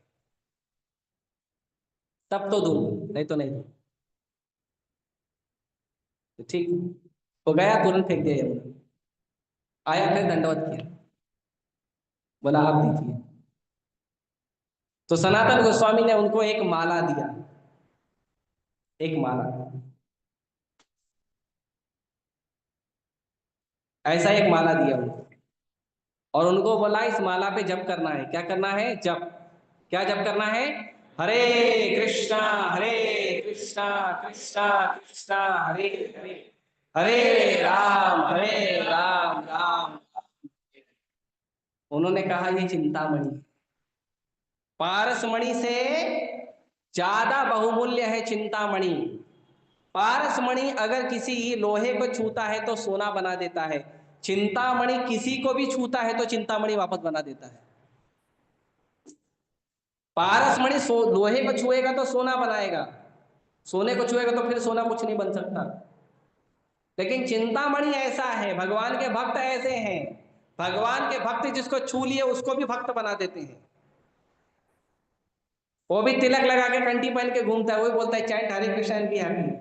तब तो दूं, नहीं तो नहीं दूं। तो ठीक, तो गया तुरंत फेंक दिया यमुना। आया फिर दंडवत किया, बोला आप दीजिए। तो सनातन गोस्वामी ने उनको एक माला दिया, एक माला, ऐसा एक माला दिया उनको, और उनको बोला इस माला पे जप करना है। क्या करना है? जप। क्या जप करना है? हरे कृष्णा हरे कृष्णा कृष्णा कृष्णा हरे हरे, हरे राम राम। उन्होंने कहा ये चिंतामणि है। पारसमणि से ज्यादा बहुमूल्य है चिंतामणि। पारसमणि अगर किसी लोहे को छूता है तो सोना बना देता है, चिंतामणि किसी को भी छूता है तो चिंतामणि वापस बना देता है। पारसमणि लोहे को छुएगा तो सोना बनाएगा, सोने को छुएगा तो फिर सोना कुछ नहीं बन सकता। लेकिन चिंतामणि ऐसा है, भगवान के भक्त ऐसे हैं, भगवान के भक्त जिसको छू लिए उसको भी भक्त बना देते हैं। वो भी तिलक लगा के कंठी पहन के घूमता है, वो भी बोलता है chant Hare Krishna and be happy.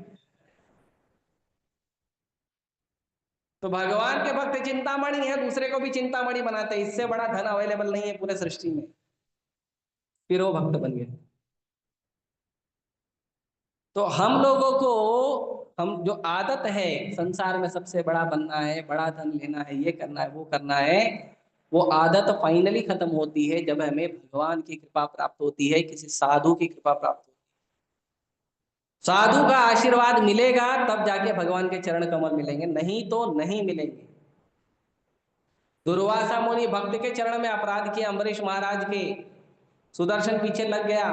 तो भगवान के भक्त चिंतामणि है, दूसरे को भी चिंतामणि बनाते हैं। इससे बड़ा धन अवेलेबल नहीं है पूरे सृष्टि में, फिर वो भक्त बन गए। तो हम लोगों को, हम जो आदत है संसार में सबसे बड़ा बनना है, बड़ा धन लेना है, ये करना है, वो करना है, वो आदत फाइनली खत्म होती है जब हमें भगवान की कृपा प्राप्त होती है, किसी साधु की कृपा प्राप्त होती है। साधु का आशीर्वाद मिलेगा तब जाके भगवान के चरण कमल मिलेंगे, नहीं तो नहीं मिलेंगे। दुर्वासा मुनि भक्त के चरण में अपराध किया, अम्बरीश महाराज के, सुदर्शन पीछे लग गया।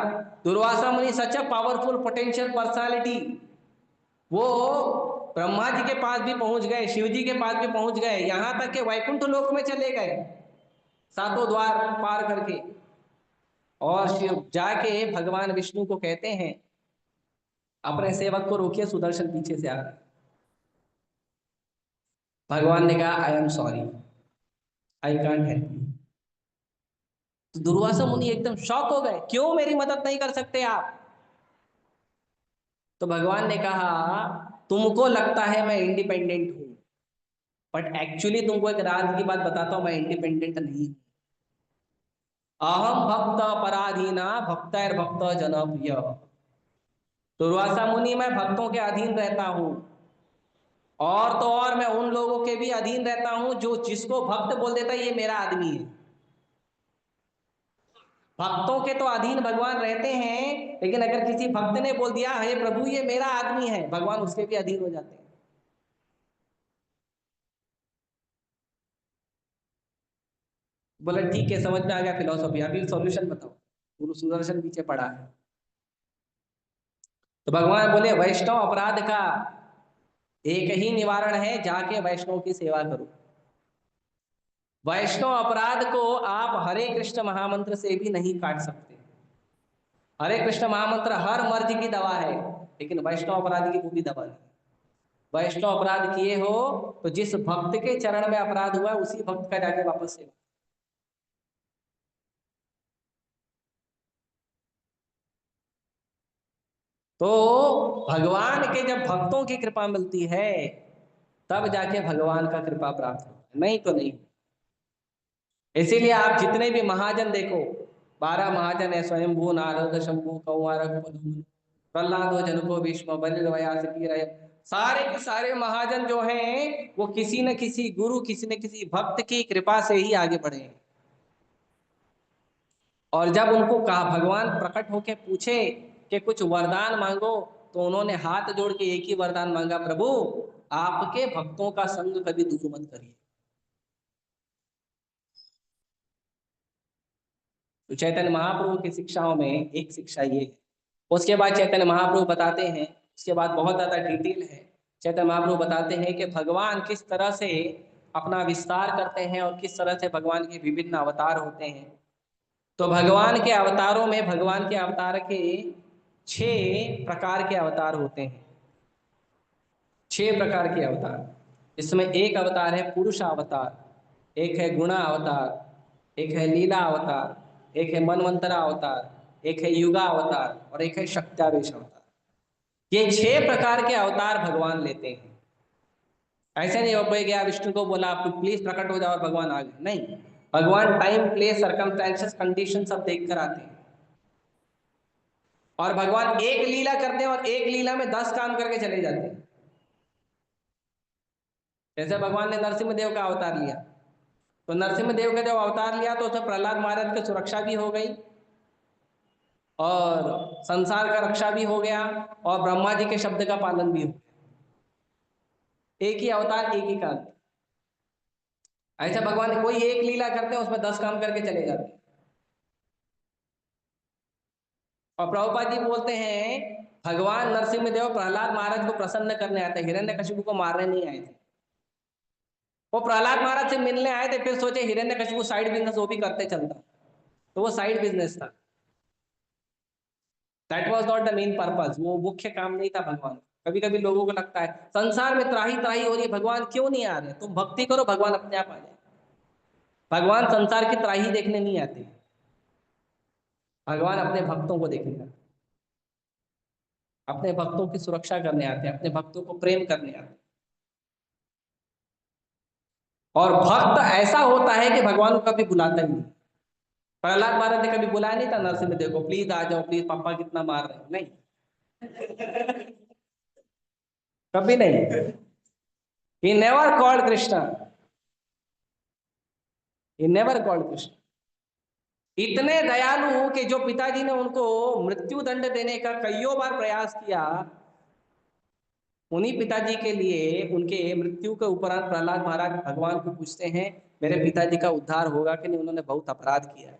दुर्वासा मुनि सच अ पावरफुल पोटेंशियल पर्सनालिटी, वो ब्रह्मा जी के पास भी पहुंच गए, शिव जी के पास भी पहुंच गए, यहां तक के वैकुंठ लोक में चले गए सातों द्वार पार करके। और शिव जाके भगवान विष्णु को कहते हैं, अपने सेवक को रोकिए, सुदर्शन पीछे से आ रहा है। भगवान ने कहा I am sorry, I can't help you. तो दुर्वासा मुनि एकदम शॉक हो गए, क्यों मेरी मदद नहीं कर सकते आप? तो भगवान ने कहा, तुमको लगता है मैं इंडिपेंडेंट हूं, बट एक्चुअली तुमको एक राज की बात बताता हूं, मैं इंडिपेंडेंट नहीं। अहम भक्त पराधीना भक्तैर भक्त जन प्रिय। दुर्वासा मुनि, मैं भक्तों के अधीन रहता हूं, और तो और मैं उन लोगों के भी अधीन रहता हूं जो जिसको भक्त बोल देता है ये मेरा आदमी है। भक्तों के तो अधीन भगवान रहते हैं, लेकिन अगर किसी भक्त ने बोल दिया हे प्रभु ये मेरा आदमी है, भगवान उसके भी अधीन हो जाते हैं। बोला ठीक है, समझ में आ गया फिलोसॉफी, अभी सॉल्यूशन बताओ। गुरु सुदर्शन पीछे पड़ा है। तो भगवान बोले, वैष्णव अपराध का एक ही निवारण है, जाके वैष्णव की सेवा करो। वैष्णव अपराध को आप हरे कृष्ण महामंत्र से भी नहीं काट सकते। हरे कृष्ण महामंत्र हर मर्ज की दवा है, लेकिन वैष्णव अपराध की कोई दवा नहीं। वैष्णव अपराध किए हो तो जिस भक्त के चरण में अपराध हुआ है उसी भक्त का जाके वापस सेवा। तो भगवान के जब भक्तों की कृपा मिलती है तब जाके भगवान का कृपा प्राप्त होता है, नहीं तो नहीं। इसीलिए आप जितने भी महाजन देखो, 12 महाजन है, स्वयंभू नारद शंभु कौमारक पद्म, प्रहलादो जनको भीष्म बलि व्यास कीरय, सारे के सारे महाजन जो हैं वो किसी न किसी गुरु, किसी न किसी भक्त की कृपा से ही आगे बढ़े हैं। और जब उनको कहा, भगवान प्रकट होके पूछे कि कुछ वरदान मांगो, तो उन्होंने हाथ जोड़ के एक ही वरदान मांगा, प्रभु आपके भक्तों का संग कभी दूर मत करिए। तो चैतन्य महाप्रभु की शिक्षाओं में एक शिक्षा ये है। उसके बाद चैतन्य महाप्रभु बताते हैं, उसके बाद बहुत ज्यादा डिटेल है। चैतन्य महाप्रभु बताते हैं कि भगवान किस तरह से अपना विस्तार करते हैं और किस तरह से भगवान के विभिन्न अवतार होते हैं। तो भगवान के अवतारों में, भगवान के अवतार के 6 प्रकार के अवतार होते हैं। 6 प्रकार के अवतार। इसमें एक अवतार है पुरुष अवतार, एक है गुणा अवतार, एक है लीला अवतार, एक है मनवंतरा अवतार, एक है युगा अवतार और एक है शक्त्यावेश अवतार। ये 6 प्रकार के अवतार भगवान लेते हैं। ऐसे नहीं हो कोई गया विष्णु को बोला आप प्लीज प्रकट हो जाओ और भगवान आ गए, नहीं। भगवान टाइम प्लेस सर्कमस्टेंसेस कंडीशन सब देख कर आते हैं। और भगवान एक लीला करते हैं और एक लीला में 10 काम करके चले जाते हैं। जैसे भगवान ने नरसिंह देव का अवतार लिया, तो नरसिंह देव का जब अवतार लिया तो उसमें प्रहलाद महाराज की सुरक्षा भी हो गई और संसार का रक्षा भी हो गया और ब्रह्मा जी के शब्द का पालन भी हो गया। एक ही अवतार एक ही काल। ऐसा भगवान कोई एक लीला करते हैं उसमें 10 काम करके चले जाते हैं। और प्रभुपाद जी बोलते हैं भगवान नरसिंह देव प्रहलाद महाराज को प्रसन्न करने आते, हिरण्यकशिपु को मारने नहीं आए थे। वो प्रहलाद महाराज से मिलने आए थे, फिर सोचे हिरण्यकशिपु साइड बिजनेस वो भी करते चलता, तो वो साइड बिजनेस था। That was not the main purpose, वो मुख्य काम नहीं था भगवान का। कभी कभी लोगों को लगता है संसार में त्राही त्राही हो रही है, भगवान क्यों नहीं आ रहे, तुम भक्ति करो भगवान अपने आप आ जाए। भगवान संसार की त्राही देखने नहीं आते, भगवान अपने भक्तों को देखने आते, अपने भक्तों की सुरक्षा करने आते हैं, अपने भक्तों को प्रेम करने आते हैं। और भक्त ऐसा होता है कि भगवान को कभी बुलाता ही नहीं। प्रहलाद महाराज ने कभी बुलाया नहीं था नरसिंह देव को, प्लीज आ जाओ, प्लीज पापा कितना मार रहे हो, नहीं, कभी नहीं। He never called Krishna, he never called Krishna. इतने दयालु कि जो पिताजी ने उनको मृत्यु दंड देने का कईयों बार प्रयास किया, उन्हीं पिताजी के लिए उनके मृत्यु के उपरांत प्रहलाद महाराज भगवान को पूछते हैं मेरे पिताजी का उद्धार होगा कि नहीं, उन्होंने बहुत अपराध किया है।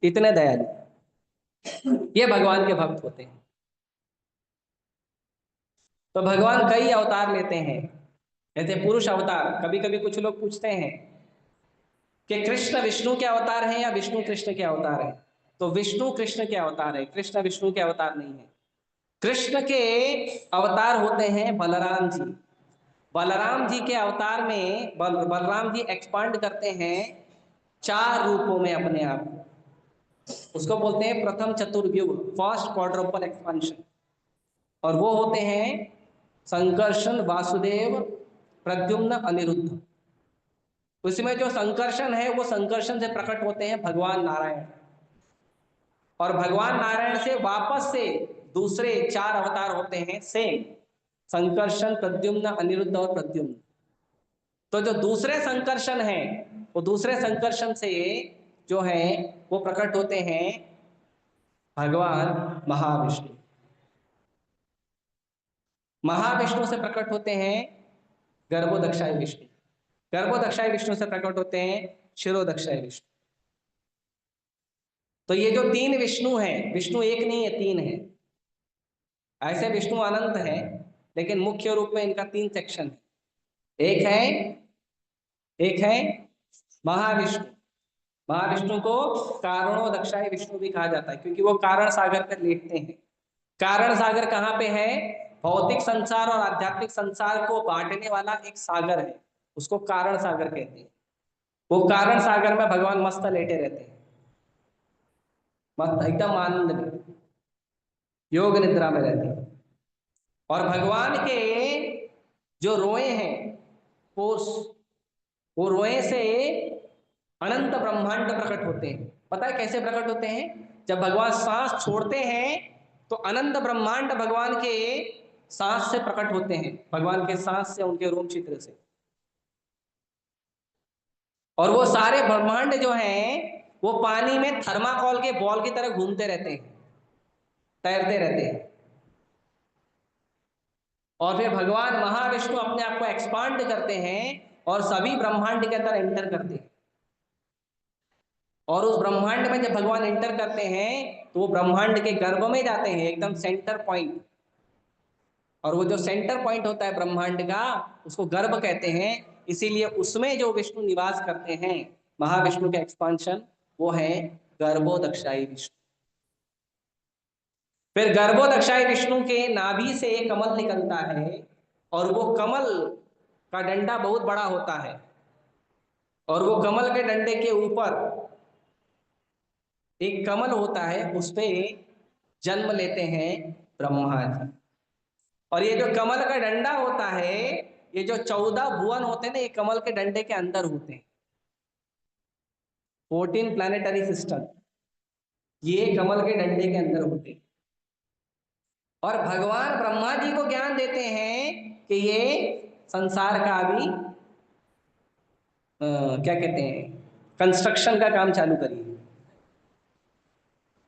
इतने दयालु ये भगवान के भक्त होते हैं। तो भगवान कई अवतार लेते हैं, जैसे पुरुष अवतार। कभी कभी कुछ लोग पूछते हैं कि कृष्ण विष्णु के अवतार हैं या विष्णु कृष्ण के अवतार हैं। तो विष्णु कृष्ण के अवतार है, कृष्ण विष्णु के अवतार नहीं है। कृष्ण के अवतार होते हैं बलराम जी। बलराम जी के अवतार में बलराम जी एक्सपांड करते हैं 4 रूपों में अपने आप को। उसको बोलते हैं प्रथम चतुर्युग, फर्स्ट क्वाड्रुपल एक्सपांशन। और वो होते हैं संकर्षण, वासुदेव, प्रद्युम्न, अनिरुद्ध। उसमें जो संकर्षण है वो संकर्षण से प्रकट होते हैं भगवान नारायण, और भगवान नारायण से वापस से दूसरे 4 अवतार होते हैं सेम, संकर्षण, प्रद्युम्न, अनिरुद्ध और प्रद्युम्न। तो जो दूसरे संकर्षण है, वो दूसरे संकर्षण से जो है वो प्रकट होते हैं भगवान महाविष्णु। महाविष्णु से प्रकट होते हैं गर्भोदक्षाय विष्णु, गर्भोदक्षाय विष्णु से प्रकट होते हैं शिरोदक्षाय विष्णु। तो ये जो 3 विष्णु हैं, विष्णु एक नहीं है 3 है। ऐसे विष्णु अनंत है, लेकिन मुख्य रूप में इनका 3 सेक्शन है। एक है महाविष्णु। महाविष्णु को कारणोदक्षाय विष्णु भी कहा जाता है, क्योंकि वो कारण सागर पर लेटते हैं। कारण सागर कहाँ पे है? भौतिक संसार और आध्यात्मिक संसार को बांटने वाला एक सागर है, उसको कारण सागर कहते हैं। वो कारण सागर में भगवान मस्त लेटे रहते हैं, मस्त एकदम आनंद में, योग निद्रा में रहते हैं। और भगवान के जो रोए हैं, पोर्स, वो रोए से अनंत ब्रह्मांड प्रकट होते हैं। पता है कैसे प्रकट होते हैं? जब भगवान सांस छोड़ते हैं तो अनंत ब्रह्मांड भगवान के सांस से प्रकट होते हैं, भगवान के सांस से, उनके रोम चित्र से। और वो सारे ब्रह्मांड जो हैं वो पानी में थर्माकोल के बॉल की तरह घूमते रहते हैं, तैरते रहते हैं। और फिर भगवान महाविष्णु अपने आप को एक्सपांड करते हैं और सभी ब्रह्मांड के अंदर एंटर करते हैं। और उस ब्रह्मांड में जब भगवान एंटर करते हैं तो वो ब्रह्मांड के गर्भ में जाते हैं, एकदम सेंटर पॉइंट। और वो जो सेंटर पॉइंट होता है ब्रह्मांड का, उसको गर्भ कहते हैं। इसीलिए उसमें जो विष्णु निवास करते हैं, महाविष्णु के एक्सपांशन, वो है गर्भोदक्षाई विष्णु। फिर गर्भोदक्षाई विष्णु के नाभि से एक कमल निकलता है, और वो कमल का डंडा बहुत बड़ा होता है, और वो कमल के डंडे के ऊपर एक कमल होता है, उस पे जन्म लेते हैं ब्रह्मा जी। और ये जो कमल का डंडा होता है, ये जो 14 भुवन होते हैं ना, ये कमल के डंडे के अंदर होते हैं। 14 प्लैनेटरी सिस्टम ये कमल के डंडे के अंदर होते हैं। और भगवान ब्रह्मा जी को ज्ञान देते हैं कि ये संसार का अभी क्या कहते हैं, कंस्ट्रक्शन का काम चालू करिए।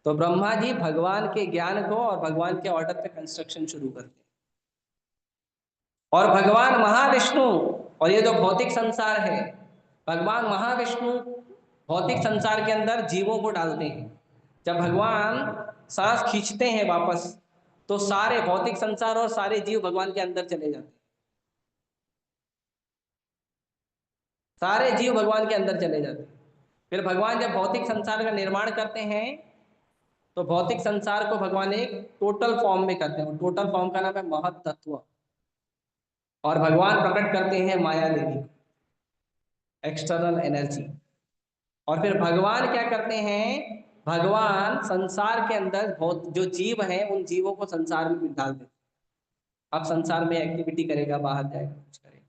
तो ब्रह्मा जी भगवान के ज्ञान को और भगवान के ऑर्डर पे कंस्ट्रक्शन शुरू करते हैं। और भगवान महाविष्णु, और ये जो भौतिक संसार है, भगवान महाविष्णु भौतिक संसार के अंदर जीवों को डालते हैं। जब भगवान सांस खींचते हैं वापस, तो सारे भौतिक संसार और सारे जीव भगवान के अंदर चले जाते हैं, सारे जीव भगवान के अंदर चले जाते हैं। फिर भगवान जब भौतिक संसार का निर्माण करते हैं, तो भौतिक संसार को भगवान एक टोटल फॉर्म में करते हैं, टोटल फॉर्म का नाम है महत तत्व। और भगवान प्रकट करते हैं माया देवी, एक्सटर्नल एनर्जी। और फिर भगवान क्या करते हैं, भगवान संसार के अंदर बहुत जो जीव हैं उन जीवों को संसार में डाल देते हैं। अब संसार में एक्टिविटी करेगा, बाहर जाएगा, कुछ करेगा।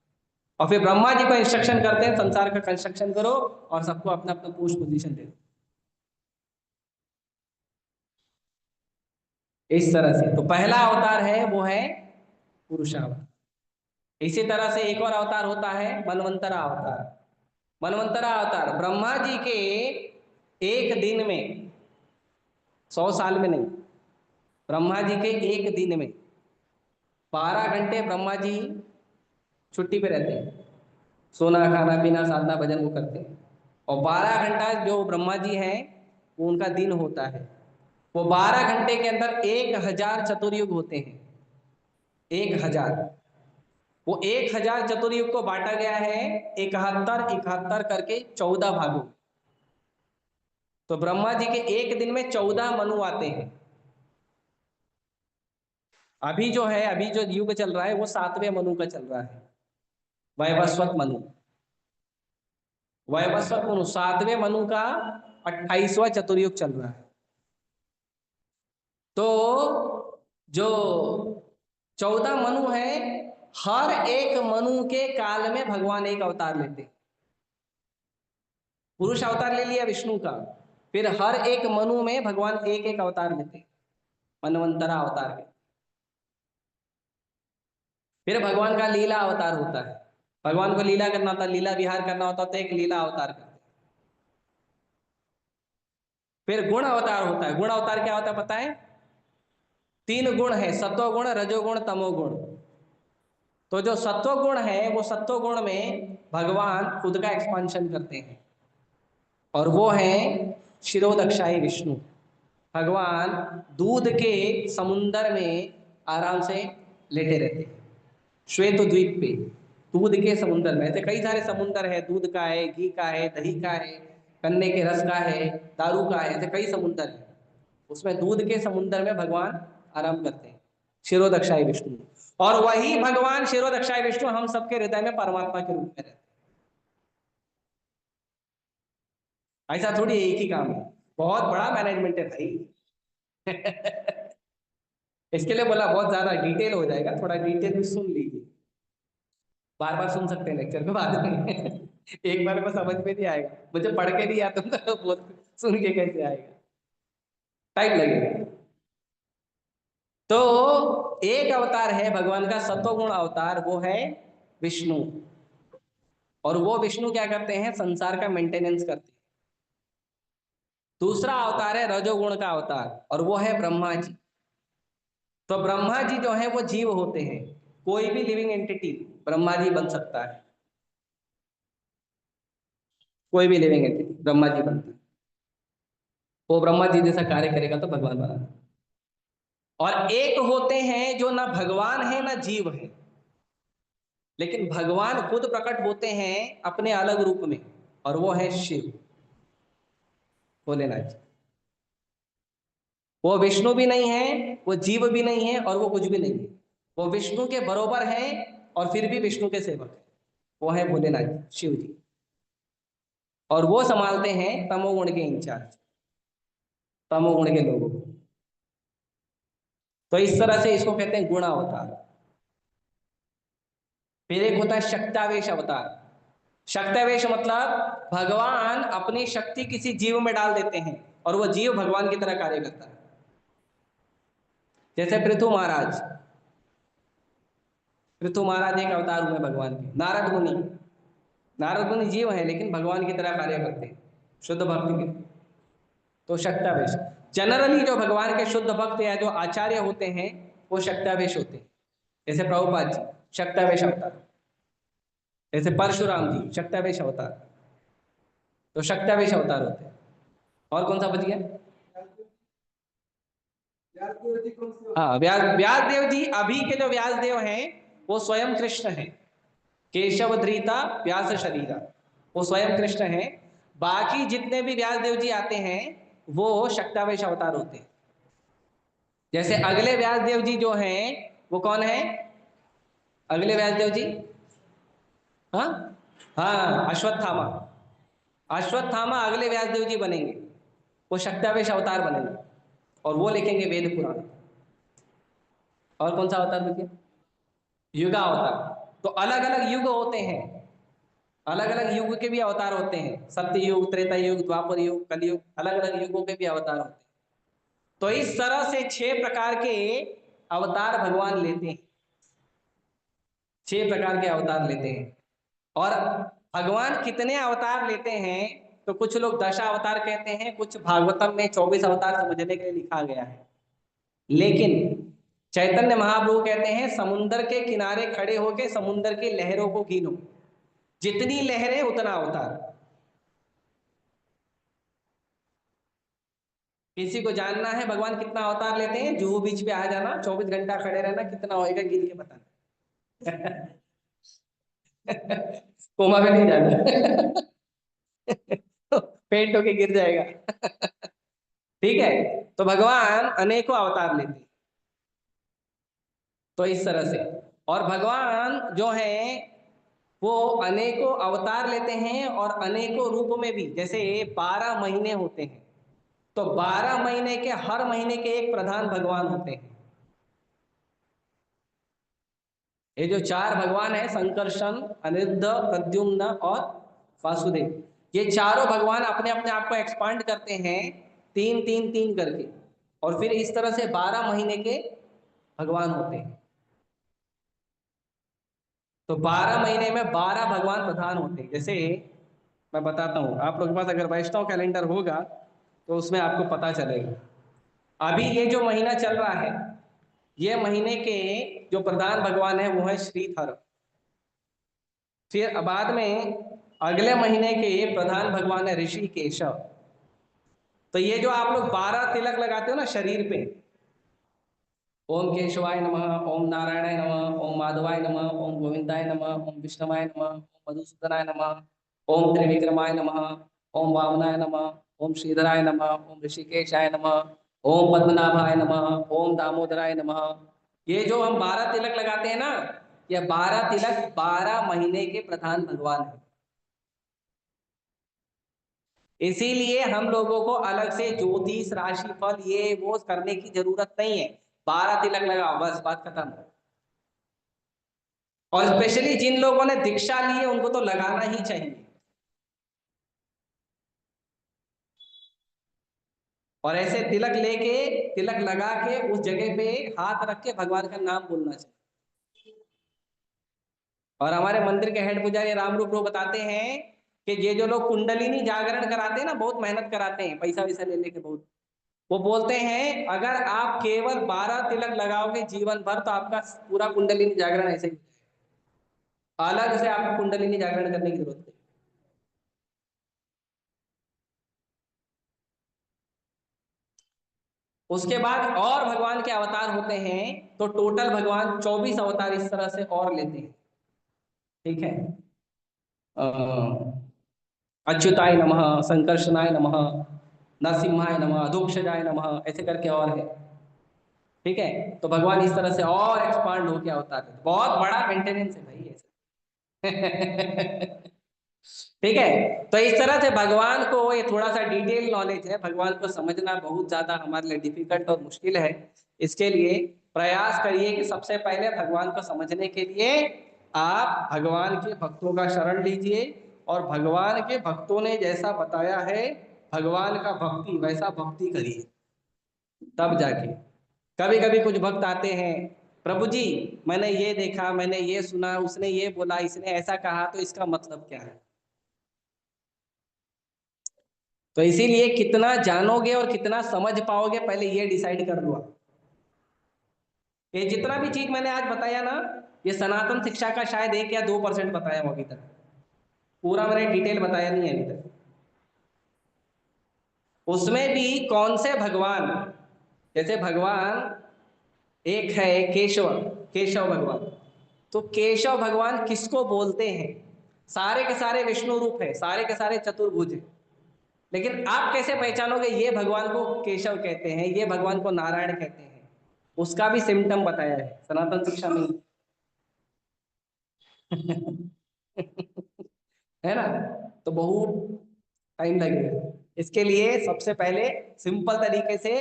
और फिर ब्रह्मा जी को इंस्ट्रक्शन करते हैं संसार का कंस्ट्रक्शन करो और सबको अपना अपना पोस्ट पोजीशन दे दो। इस तरह से तो पहला अवतार है वो है पुरुषावतार। इसी तरह से एक और अवतार होता है मनवंतरा अवतार। मनवंतरा अवतार ब्रह्मा जी के एक दिन में, 100 साल में नहीं, ब्रह्मा जी के एक दिन में 12 घंटे ब्रह्मा जी छुट्टी पे रहते हैं, सोना खाना पीना साधना भजन वो करते हैं। और 12 घंटा जो ब्रह्मा जी हैं वो उनका दिन होता है। वो 12 घंटे के अंदर 1000 चतुर्युग होते हैं, 1000। वो 1000 चतुर्युग को बांटा गया है 71 71 करके 14 भागों। तो ब्रह्मा जी के एक दिन में 14 मनु आते हैं। अभी जो है, अभी जो युग चल रहा है वो 7वें मनु का चल रहा है, वैवस्वत मनु। वैवस्वत मनु 7वें मनु का 28वां चतुर्युग चल रहा है। तो जो 14 मनु है, हर एक मनु के काल में भगवान एक अवतार लेते हैं। पुरुष अवतार ले लिया विष्णु का, फिर हर एक मनु में भगवान एक एक अवतार लेते हैं, मनवंतरा अवतार के। फिर भगवान का लीला अवतार होता है। भगवान को लीला करना होता है, लीला विहार करना होता है, तो एक लीला अवतार करते हैं। फिर गुण अवतार होता है। गुण अवतार क्या होता है पता है? 3 गुण है, सत्वगुण, रजोगुण, तमोगुण। तो जो सत्वगुण है वो सत्वगुण में भगवान खुद का एक्सपांशन करते हैं, और वो है शिरोदक्षाई विष्णु। भगवान दूध के समुंदर में आराम से लेटे रहते हैं, श्वेत द्वीप पे, दूध के समुंदर में। ऐसे कई सारे समुंदर है, दूध का है, घी का है, दही का है, गन्ने के रस का है, दारू का है, ऐसे कई समुंदर है। उसमें दूध के समुंदर में भगवान आराम करते हैं, शिरोदक्षाई विष्णु। और वही भगवान शिरोदक्षाई विष्णु हम सबके हृदय में परमात्मा के रूप में रहते हैं। ऐसा थोड़ी एक ही काम है, बहुत बड़ा मैनेजमेंट है भाई। इसके लिए बोला बहुत ज्यादा डिटेल हो जाएगा, थोड़ा डिटेल में सुन लीजिए। बार बार सुन सकते हैं लेक्चर को बाद में। एक बार में समझ में नहीं आएगा, मुझे पढ़ के नहीं आता तो बहुत सुन के कैसे आएगा, टाइम लगेगा। तो एक अवतार है भगवान का सत्वगुण अवतार, वो है विष्णु। और वो विष्णु क्या करते हैं, संसार का मेंटेनेंस करते हैं। दूसरा अवतार है रजोगुण का अवतार, और वो है ब्रह्मा जी। तो ब्रह्मा जी जो है वो जीव होते हैं, कोई भी लिविंग एंटिटी ब्रह्मा जी बन सकता है, कोई भी लिविंग एंटिटी ब्रह्मा जी बनता है। वो ब्रह्मा जी जैसा कार्य करेगा तो भगवान बना। और एक होते हैं जो ना भगवान है ना जीव है, लेकिन भगवान खुद प्रकट होते हैं अपने अलग रूप में, और वो है शिव, भोलेनाथ जी। वो विष्णु भी नहीं है, वो जीव भी नहीं है, और वो कुछ भी नहीं है। वो विष्णु के बरोबर है और फिर भी विष्णु के सेवक है। वो है भोलेनाथ जी, शिव जी। और वो संभालते हैं तमोगुण के इंचार्ज, तमोगुण के लोगों को। तो इस तरह से इसको कहते हैं गुण अवतार। फिर एक होता है शक्तावेश अवतार। शक्तावेश मतलब भगवान अपनी शक्ति किसी जीव में डाल देते हैं और वो जीव भगवान की तरह कार्य करता है। जैसे पृथु महाराज, पृथु महाराज एक अवतार हुए भगवान के। नारद मुनि, नारद मुनि जीव हैं लेकिन भगवान की तरह कार्य करते हैं, शुद्ध भक्ति के। तो शक्तावेश जनरली जो भगवान के शुद्ध भक्त या जो आचार्य होते हैं वो शक्तावेश होते हैं। जैसे प्रभुपाद जी शक्तावेश अवतार, जैसे परशुराम जी शक्तावेश अवतार। तो शक्तावेश अवतार होते हैं। और कौन सा बच गया? हाँ, व्यास देव जी। अभी के जो व्यास देव हैं वो स्वयं कृष्ण हैं। केशव धृता व्यास शरीरा, वो स्वयं कृष्ण हैं। बाकी जितने भी व्यास देव जी आते हैं वो शक्तावेश अवतार होते हैं। जैसे अगले व्यासदेव जी जो हैं वो कौन है? अगले व्यासदेव जी, हाँ हाँ, अश्वत्थामा। अश्वत्थामा अगले व्यासदेव जी बनेंगे, वो शक्तावेश अवतार बनेंगे और वो लिखेंगे वेद पुराण। और कौन सा अवतार लिखे? युगा अवतार। तो अलग अलग युग होते हैं, अलग अलग युग के भी अवतार होते हैं, सत्य युग, त्रेता युग, द्वापर युग, कलयुग, अलग अलग युगों के भी अवतार होते हैं। तो इस तरह से 6 प्रकार के अवतार भगवान लेते हैं, 6 प्रकार के अवतार लेते हैं। और भगवान कितने अवतार लेते हैं तो कुछ लोग 10 अवतार कहते हैं, कुछ भागवतम में 24 अवतार समझने के लिए लिखा गया है। लेकिन चैतन्य महाप्रभु कहते हैं समुन्द्र के किनारे खड़े होकर समुन्द्र की लहरों को गिनो, जितनी लहरें उतना अवतार। किसी को जानना है भगवान कितना अवतार लेते हैं, जुहू बीच पे आ जाना, 24 घंटा खड़े रहना, कितना होएगा गिन के बताना। कोमा में नहीं जाना। पेट होके गिर जाएगा। ठीक है, तो भगवान अनेकों अवतार लेते हैं। तो इस तरह से, और भगवान जो है वो अनेकों अवतार लेते हैं और अनेकों रूप में भी। जैसे 12 महीने होते हैं, तो 12 महीने के हर महीने के एक प्रधान भगवान होते हैं। ये जो 4 भगवान है, संकर्षण, अनिरुद्ध, प्रद्युम्न और वासुदेव, ये चारों भगवान अपने अपने आप को एक्सपांड करते हैं, 3 3 3 करके, और फिर इस तरह से 12 महीने के भगवान होते हैं। तो 12 महीने में 12 भगवान प्रधान होते हैं। जैसे मैं बताता हूँ, आप लोगों के पास अगर वैष्णव कैलेंडर होगा तो उसमें आपको पता चलेगा। अभी ये जो महीना चल रहा है, ये महीने के जो प्रधान भगवान है वो है श्रीधर। फिर बाद में अगले महीने के प्रधान भगवान है ऋषिकेश। तो ये जो आप लोग 12 तिलक लगाते हो ना शरीर पे, ओम केशवाय नमः, ओम नारायणाय नमः, ओम माधवाय नमः, ओम गोविंदाय नमः, ओम विष्णुवाय नमः, ओम मधुसूदनाय नमः, ओम त्रिविक्रमाय नमः, ओम वामनाय नमः, ओम श्रीधराय नमः, ओम ऋषिकेशाय नमः, ओम पद्मनाभाय नमः, ओम दामोदराय नमः। ये जो हम 12 तिलक लगाते हैं ना, ये 12 तिलक 12 महीने के प्रधान भगवान है। इसीलिए हम लोगों को अलग से ज्योतिष, राशि फल, ये वो करने की जरूरत नहीं है। 12 तिलक लगाओ, बस बात खत्म। और स्पेशली जिन लोगों ने दीक्षा ली है उनको तो लगाना ही चाहिए। और ऐसे तिलक लेके, तिलक लगा के उस जगह पे हाथ रख के भगवान का नाम बोलना चाहिए। और हमारे मंदिर के हेड पुजारी रामरूप प्रभु बताते हैं कि ये जो लोग कुंडलिनी जागरण कराते हैं ना, बहुत मेहनत कराते हैं, पैसा वैसा ले लेके बहुत, वो बोलते हैं अगर आप केवल 12 तिलक लगाओगे जीवन भर तो आपका पूरा कुंडलिनी जागरण ऐसे ही, अलग से आपको कुंडलिनी जागरण करने की जरूरत नहीं। उसके बाद और भगवान के अवतार होते हैं, तो टोटल भगवान 24 अवतार इस तरह से और लेते हैं। ठीक है, अच्युताय नमः, संकर्षणाय नमः, नरसिम्हाय नमः, अधोक्षजाय नमः, ऐसे करके और है। ठीक है, तो भगवान इस तरह से और एक्सपांड होके अवतार लेते, बहुत बड़ा मेंटेनेंस है भाई ऐसे। ठीक है, तो इस तरह से भगवान को, ये थोड़ा सा डिटेल नॉलेज है, भगवान को समझना बहुत ज्यादा हमारे लिए डिफिकल्ट और मुश्किल है। इसके लिए प्रयास करिए कि सबसे पहले भगवान को समझने के लिए आप भगवान के भक्तों का शरण लीजिए, और भगवान के भक्तों ने जैसा बताया है भगवान का भक्ति, वैसा भक्ति करिए, तब जाके। कभी कभी कुछ भक्त आते हैं, प्रभु जी मैंने ये देखा, मैंने ये सुना, उसने ये बोला, इसने ऐसा कहा, तो इसका मतलब क्या है? तो इसीलिए कितना जानोगे और कितना समझ पाओगे पहले ये डिसाइड कर लो। ये जितना भी चीज मैंने आज बताया ना, ये सनातन शिक्षा का शायद 1 या 2% बताया हो अभी तक, पूरा मैंने डिटेल बताया नहीं है अभी तक। उसमें भी कौन से भगवान, जैसे भगवान एक है केशव, केशव भगवान, तो केशव भगवान किसको बोलते हैं? सारे के सारे विष्णु रूप है, सारे के सारे चतुर्भुज है, लेकिन आप कैसे पहचानोगे ये भगवान को केशव कहते हैं, ये भगवान को नारायण कहते हैं? उसका भी सिम्टम बताया है सनातन शिक्षा में। है ना। तो बहुत टाइम लगेगा इसके लिए। सबसे पहले सिंपल तरीके से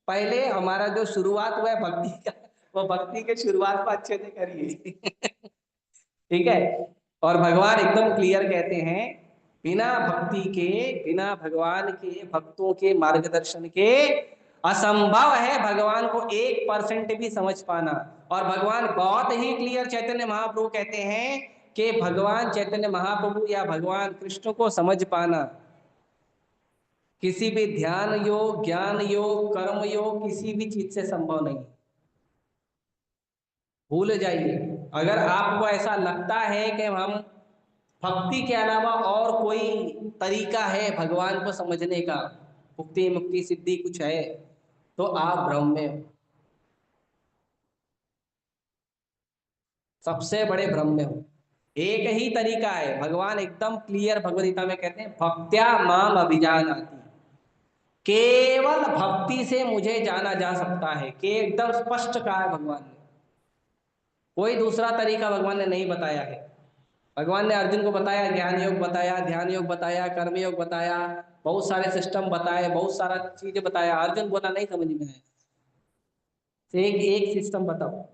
पहले हमारा जो शुरुआत हुआ है भक्ति का, वो भक्ति के शुरुआत को अच्छे से करिए। ठीक है। और भगवान एकदम क्लियर कहते हैं, बिना भक्ति के, बिना भगवान के भक्तों के मार्गदर्शन के असंभव है भगवान को 1% भी समझ पाना। और भगवान बहुत ही क्लियर, चैतन्य महाप्रभु कहते हैं कि भगवान चैतन्य महाप्रभु या भगवान कृष्ण को समझ पाना किसी भी ध्यान योग, ज्ञान योग, कर्म योग, किसी भी चीज से संभव नहीं। भूल जाइए। अगर आपको ऐसा लगता है कि हम भक्ति के अलावा और कोई तरीका है भगवान को समझने का, मुक्ति मुक्ति सिद्धि कुछ है, तो आप भ्रम में हो, सबसे बड़े भ्रम में हो। एक ही तरीका है, भगवान एकदम क्लियर भगवद गीता में कहते हैं, भक्त्या माम अभिजानाति। केवल भक्ति से मुझे जाना जा सकता है, कि एकदम स्पष्ट कहा है भगवान ने। कोई दूसरा तरीका भगवान ने नहीं बताया है। भगवान ने अर्जुन को बताया, ज्ञान योग बताया, ध्यान योग बताया, कर्म योग बताया, बहुत सारे सिस्टम बताए, बहुत सारा चीजें बताया। अर्जुन बोला नहीं समझ में आया, एक एक सिस्टम बताओ।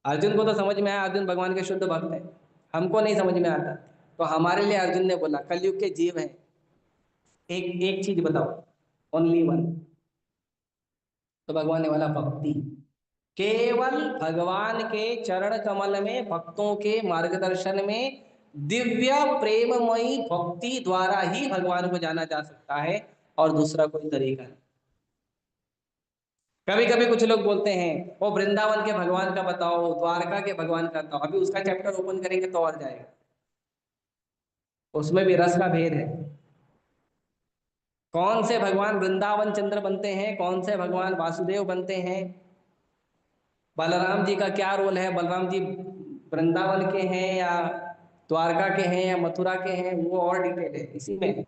अर्जुन को तो समझ में आया, अर्जुन भगवान के शुद्ध भक्त है। हमको नहीं समझ में आता, तो हमारे लिए अर्जुन ने बोला, कलयुग के जीव है, एक एक चीज बताओ, ओनली वन। तो भगवान ने बोला भक्ति। केवल भगवान के चरण कमल में, भक्तों के मार्गदर्शन में, दिव्य प्रेममयी भक्ति द्वारा ही भगवान को जाना जा सकता है, और दूसरा कोई तरीका नहीं। कभी कभी कुछ लोग बोलते हैं, वो वृंदावन के भगवान का बताओ, द्वारका के भगवान का बताओ। अभी उसका चैप्टर ओपन करेंगे तो और जाएगा, उसमें भी रस का भेद है। कौन से भगवान वृंदावन चंद्र बनते हैं, कौन से भगवान वासुदेव बनते हैं, बलराम जी का क्या रोल है, बलराम जी वृंदावन के हैं या द्वारका के हैं या मथुरा के हैं, वो और डिटेल है इसी में।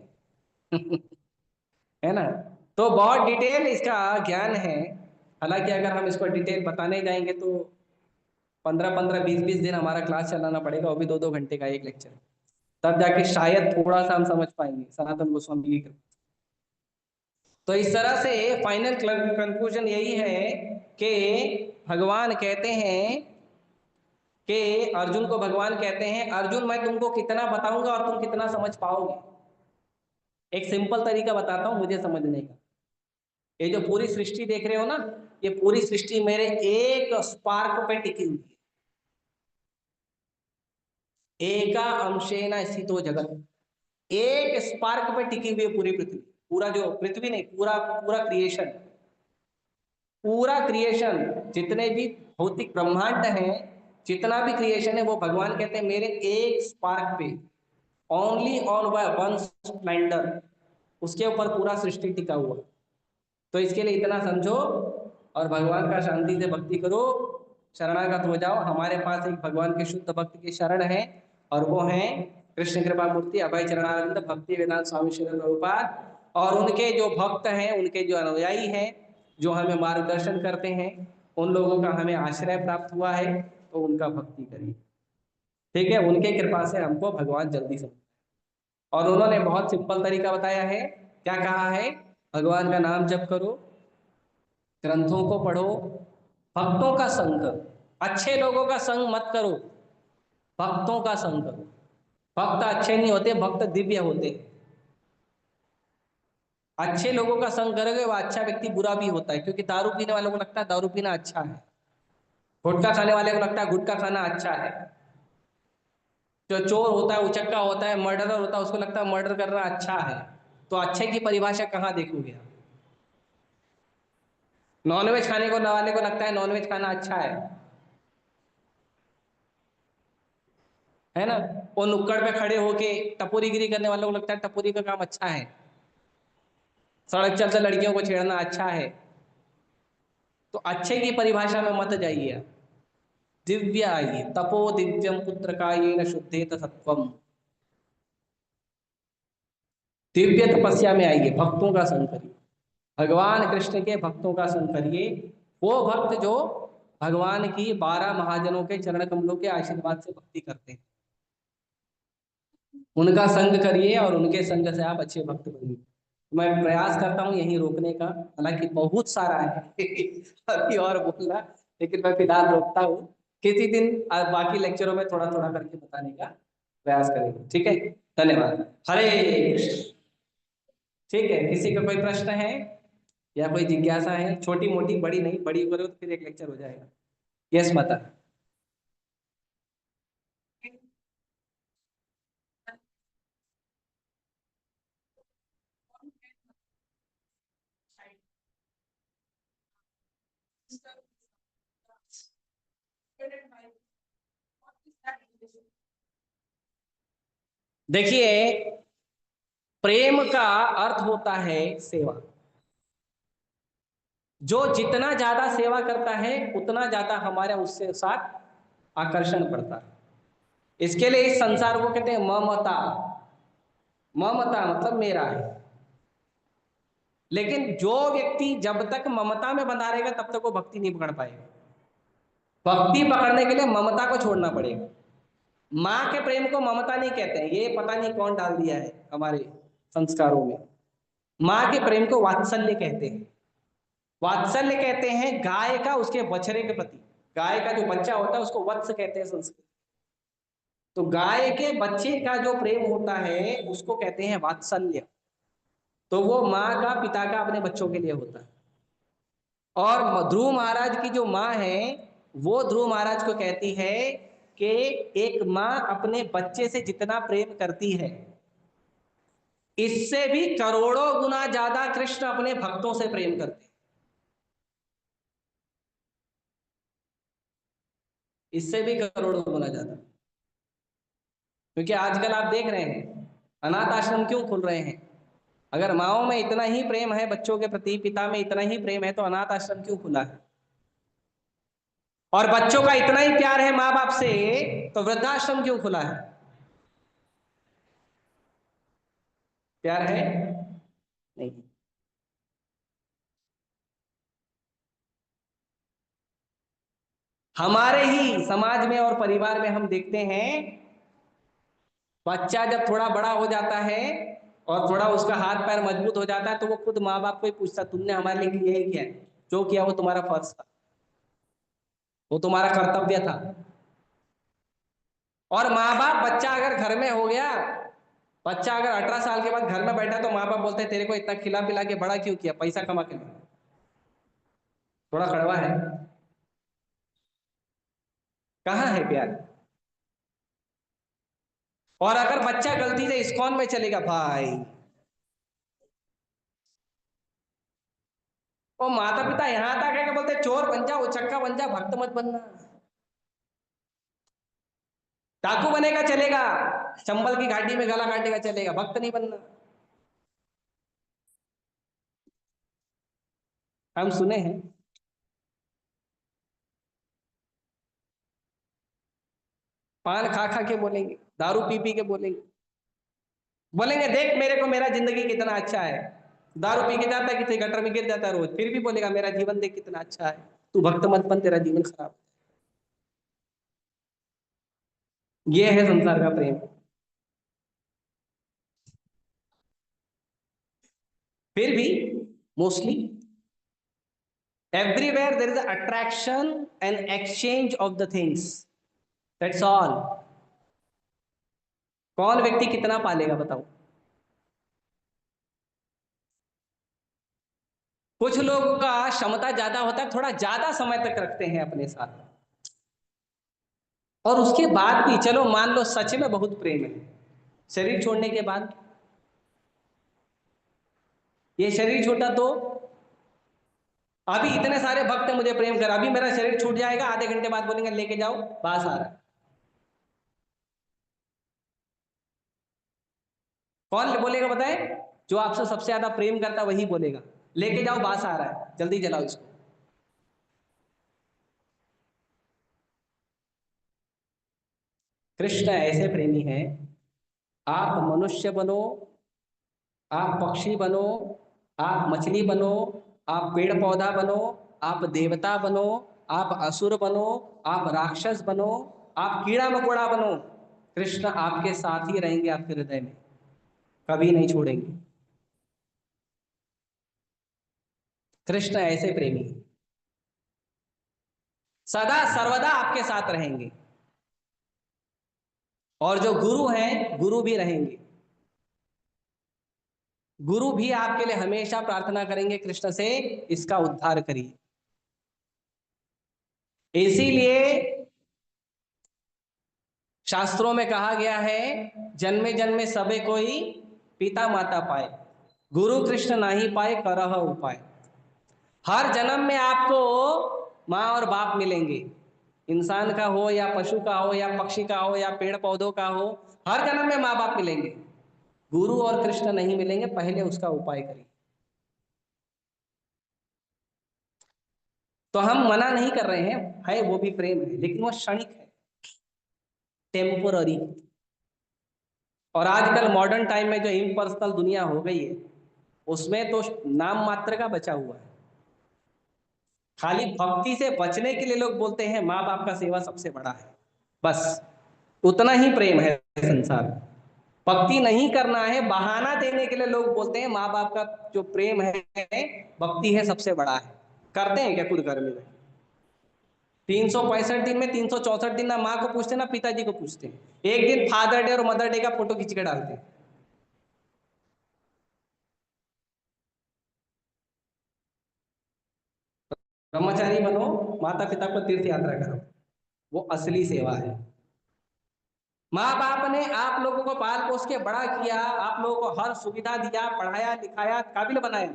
है ना। तो बहुत डिटेल इसका ज्ञान है। हालांकि अगर हम इसको डिटेल बताने जाएंगे तो 15-15, 20-20 दिन हमारा क्लास चलाना पड़ेगा, वो भी 2-2 घंटे का एक लेक्चर। तब जाके शायद थोड़ा सा हम समझ पाएंगे सनातन गोस्वामी की कृपा। तो इस तरह से फाइनल कंक्लूजन यही है कि भगवान कहते हैं कि अर्जुन को भगवान कहते हैं, अर्जुन मैं तुमको कितना बताऊंगा और तुम कितना समझ पाओगे। एक सिंपल तरीका बताता हूं मुझे समझने का। ये जो पूरी सृष्टि देख रहे हो ना, ये पूरी सृष्टि मेरे एक स्पार्क पे टिकी हुई है। एका अंशेना स्थितो जगत। एक स्पार्क पे टिकी हुई है पूरी पृथ्वी। पूरा जो पृथ्वी नहीं, पूरा पूरा क्रिएशन, पूरा क्रिएशन, जितने भी भौतिक ब्रह्मांड हैं, जितना भी क्रिएशन है, वो भगवान कहते हैं मेरे एक स्पार्क पे, ओनली ऑन वन स्प्लेंडर, उसके ऊपर पूरा सृष्टि टिका हुआ। तो इसके लिए इतना समझो और भगवान का शांति से भक्ति करो, शरणागत हो जाओ। हमारे पास एक भगवान के शुद्ध भक्त की शरण है, और वो है कृष्ण कृपा मूर्ति अभय चरणानंद भक्ति वेदांत स्वामी श्री प्रभुपाद। और उनके जो भक्त हैं, उनके जो अनुयायी हैं, जो हमें मार्गदर्शन करते हैं, उन लोगों का हमें आश्रय प्राप्त हुआ है, तो उनका भक्ति करिए। ठीक है, उनके कृपा से हमको भगवान जल्दी समझ। और उन्होंने बहुत सिंपल तरीका बताया है। क्या कहा है? भगवान का नाम जप करो, ग्रंथों को पढ़ो, भक्तों का संग करो। अच्छे लोगों का संग मत करो, भक्तों का संग करो। भक्त अच्छे नहीं होते, भक्त दिव्य होते। अच्छे लोगों का संग करोगे, वह अच्छा व्यक्ति बुरा भी होता है, क्योंकि दारू पीने वालों को लगता है दारू पीना अच्छा है, गुटखा खाने वाले को लगता है गुटखा खाना अच्छा है, जो चोर होता है, उचक्का होता है, मर्डरर होता है, उसको लगता है मर्डर करना अच्छा है। तो अच्छे की परिभाषा कहाँ देखोगे आप? नॉनवेज खाने को वाले को लगता है नॉनवेज खाना अच्छा है ना। वो नुक्कड़ पे खड़े होके टपोरीगिरी करने वालों को लगता है टपोरी का काम अच्छा है, सड़क चलते लड़कियों को छेड़ना अच्छा है। तो अच्छे की परिभाषा में मत जाइए आप। दिव्य आइए, तपो दिव्यम पुत्र कायेन शुद्धेत सत्वम। दिव्य तपस्या में आइए, भक्तों का संग करिए, भगवान कृष्ण के भक्तों का संग करिए। वो भक्त जो भगवान की 12 महाजनों के चरण कमलों के आशीर्वाद से भक्ति करते हैं, उनका संग करिए और उनके संग से आप अच्छे भक्त बनिए। मैं प्रयास करता हूँ यहीं रोकने का, हालांकि बहुत सारा है अभी और बोलना, लेकिन मैं फिलहाल रोकता हूँ। किसी दिन बाकी लेक्चरों में थोड़ा थोड़ा करके बताने का प्रयास करेंगे, ठीक है। धन्यवाद। हरे कृष्ण। ठीक है, किसी का कोई प्रश्न है या कोई जिज्ञासा है? छोटी मोटी, बड़ी नहीं, बड़ी करो तो फिर एक लेक्चर हो जाएगा। यस माता। देखिए, प्रेम का अर्थ होता है सेवा। जो जितना ज्यादा सेवा करता है उतना ज्यादा हमारे उससे साथ आकर्षण बढ़ता है। इसके लिए इस संसार को कहते हैं ममता। ममता मतलब मेरा है। लेकिन जो व्यक्ति जब तक ममता में बंधा रहेगा तब तक वो भक्ति नहीं पकड़ पाएगा। भक्ति पकड़ने के लिए ममता को छोड़ना पड़ेगा। माँ के प्रेम को ममता नहीं कहते हैं, ये पता नहीं कौन डाल दिया है हमारे संस्कारों में। माँ के प्रेम को वात्सल्य कहते हैं। वात्सल्य कहते हैं गाय का उसके बछड़े के प्रति। गाय का जो बच्चा होता है उसको वत्स कहते हैं संस्कृत। तो गाय के बच्चे का जो प्रेम होता है उसको कहते हैं वात्सल्य। तो वो माँ का, पिता का अपने बच्चों के लिए होता है। और ध्रुव महाराज की जो माँ है वो ध्रुव महाराज को कहती है कि एक माँ अपने बच्चे से जितना प्रेम करती है इससे भी करोड़ों गुना ज्यादा कृष्ण अपने भक्तों से प्रेम करते हैं। इससे भी करोड़ों गुना ज्यादा। क्योंकि आजकल आप देख रहे हैं अनाथ आश्रम क्यों खुल रहे हैं। अगर माओ में इतना ही प्रेम है बच्चों के प्रति, पिता में इतना ही प्रेम है, तो अनाथ आश्रम क्यों खुला है। और बच्चों का इतना ही प्यार है माँ बाप से, तो वृद्धाश्रम क्यों खुला है। प्यार है नहीं। हमारे ही समाज में और परिवार में हम देखते हैं बच्चा जब थोड़ा बड़ा हो जाता है और थोड़ा उसका हाथ पैर मजबूत हो जाता है तो वो खुद माँ बाप को ही पूछता, तुमने हमारे लिए किया ही क्या है। जो किया वो तुम्हारा फर्ज था, वो तुम्हारा कर्तव्य था। और माँ बाप, बच्चा अगर घर में हो गया, बच्चा अगर 18 साल के बाद घर में बैठा तो माँ बाप बोलते हैं तेरे को इतना खिला पिला के बड़ा क्यों किया, पैसा कमा के लिए। थोड़ा कड़वा है। कहाँ है प्यार। और अगर बच्चा गलती से इस्कॉन में चलेगा भाई, वो माता पिता यहाँ तक है कि बोलते चोर बन जा, उचक्का बन जा, भक्त मत बनना। डाकू बनेगा चलेगा, चंबल की घाटी में गला काटेगा चलेगा, भक्त नहीं बनना। हम सुने हैं। पान खा खा के बोलेंगे, दारू पी पी के बोलेंगे। बोलेंगे देख मेरे को मेरा जिंदगी कितना अच्छा है। दारू पी के जाता है, किसी गटर में गिर जाता है रोज, फिर भी बोलेगा मेरा जीवन देख कितना अच्छा है। तू भक्त मत बन, तेरा जीवन खराब। ये है संसार का प्रेम। फिर भी mostly everywhere there is attraction and exchange of the things, that's all. कौन व्यक्ति कितना पालेगा बताओ। कुछ लोगों का क्षमता ज्यादा होता है, थोड़ा ज्यादा समय तक रखते हैं अपने साथ, और उसके बाद भी चलो मान लो सच में बहुत प्रेम है, शरीर छोड़ने के बाद ये शरीर छूटा तो अभी इतने सारे भक्त मुझे प्रेम कर, अभी मेरा शरीर छूट जाएगा, आधे घंटे बाद बोलेंगे लेके जाओ बास आ रहा है। कौन बोलेगा बताए। जो आपसे सबसे ज्यादा प्रेम करता वही बोलेगा लेके जाओ बास आ रहा है, जल्दी जलाओ इसको। कृष्ण ऐसे प्रेमी हैं। आप मनुष्य बनो, आप पक्षी बनो, आप मछली बनो, आप पेड़ पौधा बनो, आप देवता बनो, आप असुर बनो, आप राक्षस बनो, आप कीड़ा मकोड़ा बनो, कृष्ण आपके साथ ही रहेंगे, आपके हृदय में कभी नहीं छोड़ेंगे। कृष्ण ऐसे प्रेमी हैं, सदा सर्वदा आपके साथ रहेंगे। और जो गुरु हैं, गुरु भी रहेंगे, गुरु भी आपके लिए हमेशा प्रार्थना करेंगे कृष्ण से, इसका उद्धार करिए। इसीलिए शास्त्रों में कहा गया है, जन्मे जन्मे सबे कोई पिता माता पाए, गुरु कृष्ण नहीं पाए करह उपाय। हर जन्म में आपको माँ और बाप मिलेंगे, इंसान का हो या पशु का हो या पक्षी का हो या पेड़ पौधों का हो, हर जन्म में माँ बाप मिलेंगे, गुरु और कृष्ण नहीं मिलेंगे, पहले उसका उपाय करिए। तो हम मना नहीं कर रहे हैं, है वो भी प्रेम है, लेकिन वो क्षणिक है, टेम्पोररी। और आजकल मॉडर्न टाइम में जो इम्पर्सनल दुनिया हो गई है, उसमें तो नाम मात्र का बचा हुआ है। खाली भक्ति से बचने के लिए लोग बोलते हैं माँ बाप का सेवा सबसे बड़ा है, बस उतना ही प्रेम है संसार में। भक्ति नहीं करना है, बहाना देने के लिए लोग बोलते हैं माँ बाप का जो प्रेम है, भक्ति है सबसे बड़ा है। करते हैं क्या खुद घर में? 365 दिन में 364 दिन ना माँ को पूछते ना पिताजी को पूछते हैं, एक दिन फादर डे और मदर डे का फोटो खींच के डालते हैं। ब्रह्मचारी बनो, माता पिता को तीर्थ यात्रा करो, वो असली सेवा है। माँ बाप ने आप लोगों को पाल पोस के बड़ा किया, आप लोगों को हर सुविधा दिया, पढ़ाया लिखाया, काबिल बनाया।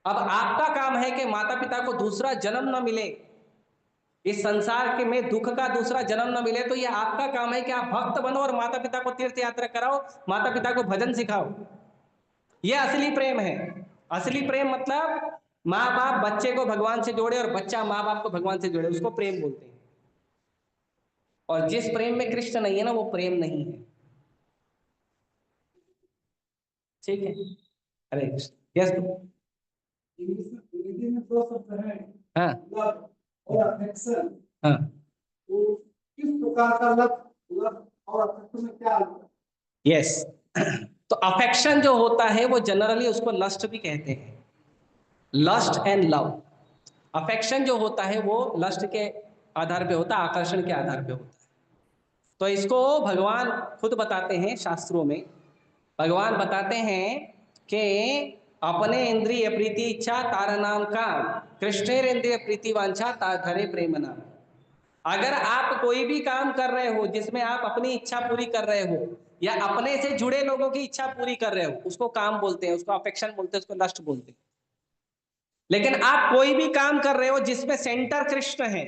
अब आपका काम है कि माता पिता को दूसरा जन्म न मिले, इस संसार के में दुख का दूसरा जन्म न मिले, तो ये आपका काम है कि आप भक्त बनो और माता पिता को तीर्थ यात्रा कराओ, माता पिता को भजन सिखाओ। ये असली प्रेम है। असली प्रेम मतलब माँ बाप बच्चे को भगवान से जोड़े और बच्चा माँ बाप को भगवान से जोड़े, उसको प्रेम बोलते हैं। और जिस प्रेम में कृष्ण नहीं है ना, वो प्रेम नहीं है। ठीक है, हरे कृष्ण। यस। हिंदी में दो शब्द हैं, हाँ, लव और अफेक्शन। हाँ, तो किस प्रकार का लव, लव और अफेक्शन में क्या अंतर है? यस। तो अफेक्शन जो होता है वो जनरली उसको लस्ट भी कहते हैं, लस्ट एंड लव। अफेक्शन जो होता है वो लस्ट के आधार पे होता है, आकर्षण के आधार पे होता है। तो इसको भगवान खुद बताते हैं शास्त्रों में। भगवान बताते हैं कि अपने इंद्रिय प्रीति इच्छा तारा नाम काम, कृष्णेर इंद्रिय प्रीति वांछा ता धरे प्रेम नाम। अगर आप कोई भी काम कर रहे हो जिसमें आप अपनी इच्छा पूरी कर रहे हो या अपने से जुड़े लोगों की इच्छा पूरी कर रहे हो, उसको काम बोलते हैं, उसको अफेक्शन बोलते हैं, उसको लस्ट बोलते हैं। लेकिन आप कोई भी काम कर रहे हो जिसमें सेंटर कृष्ण है,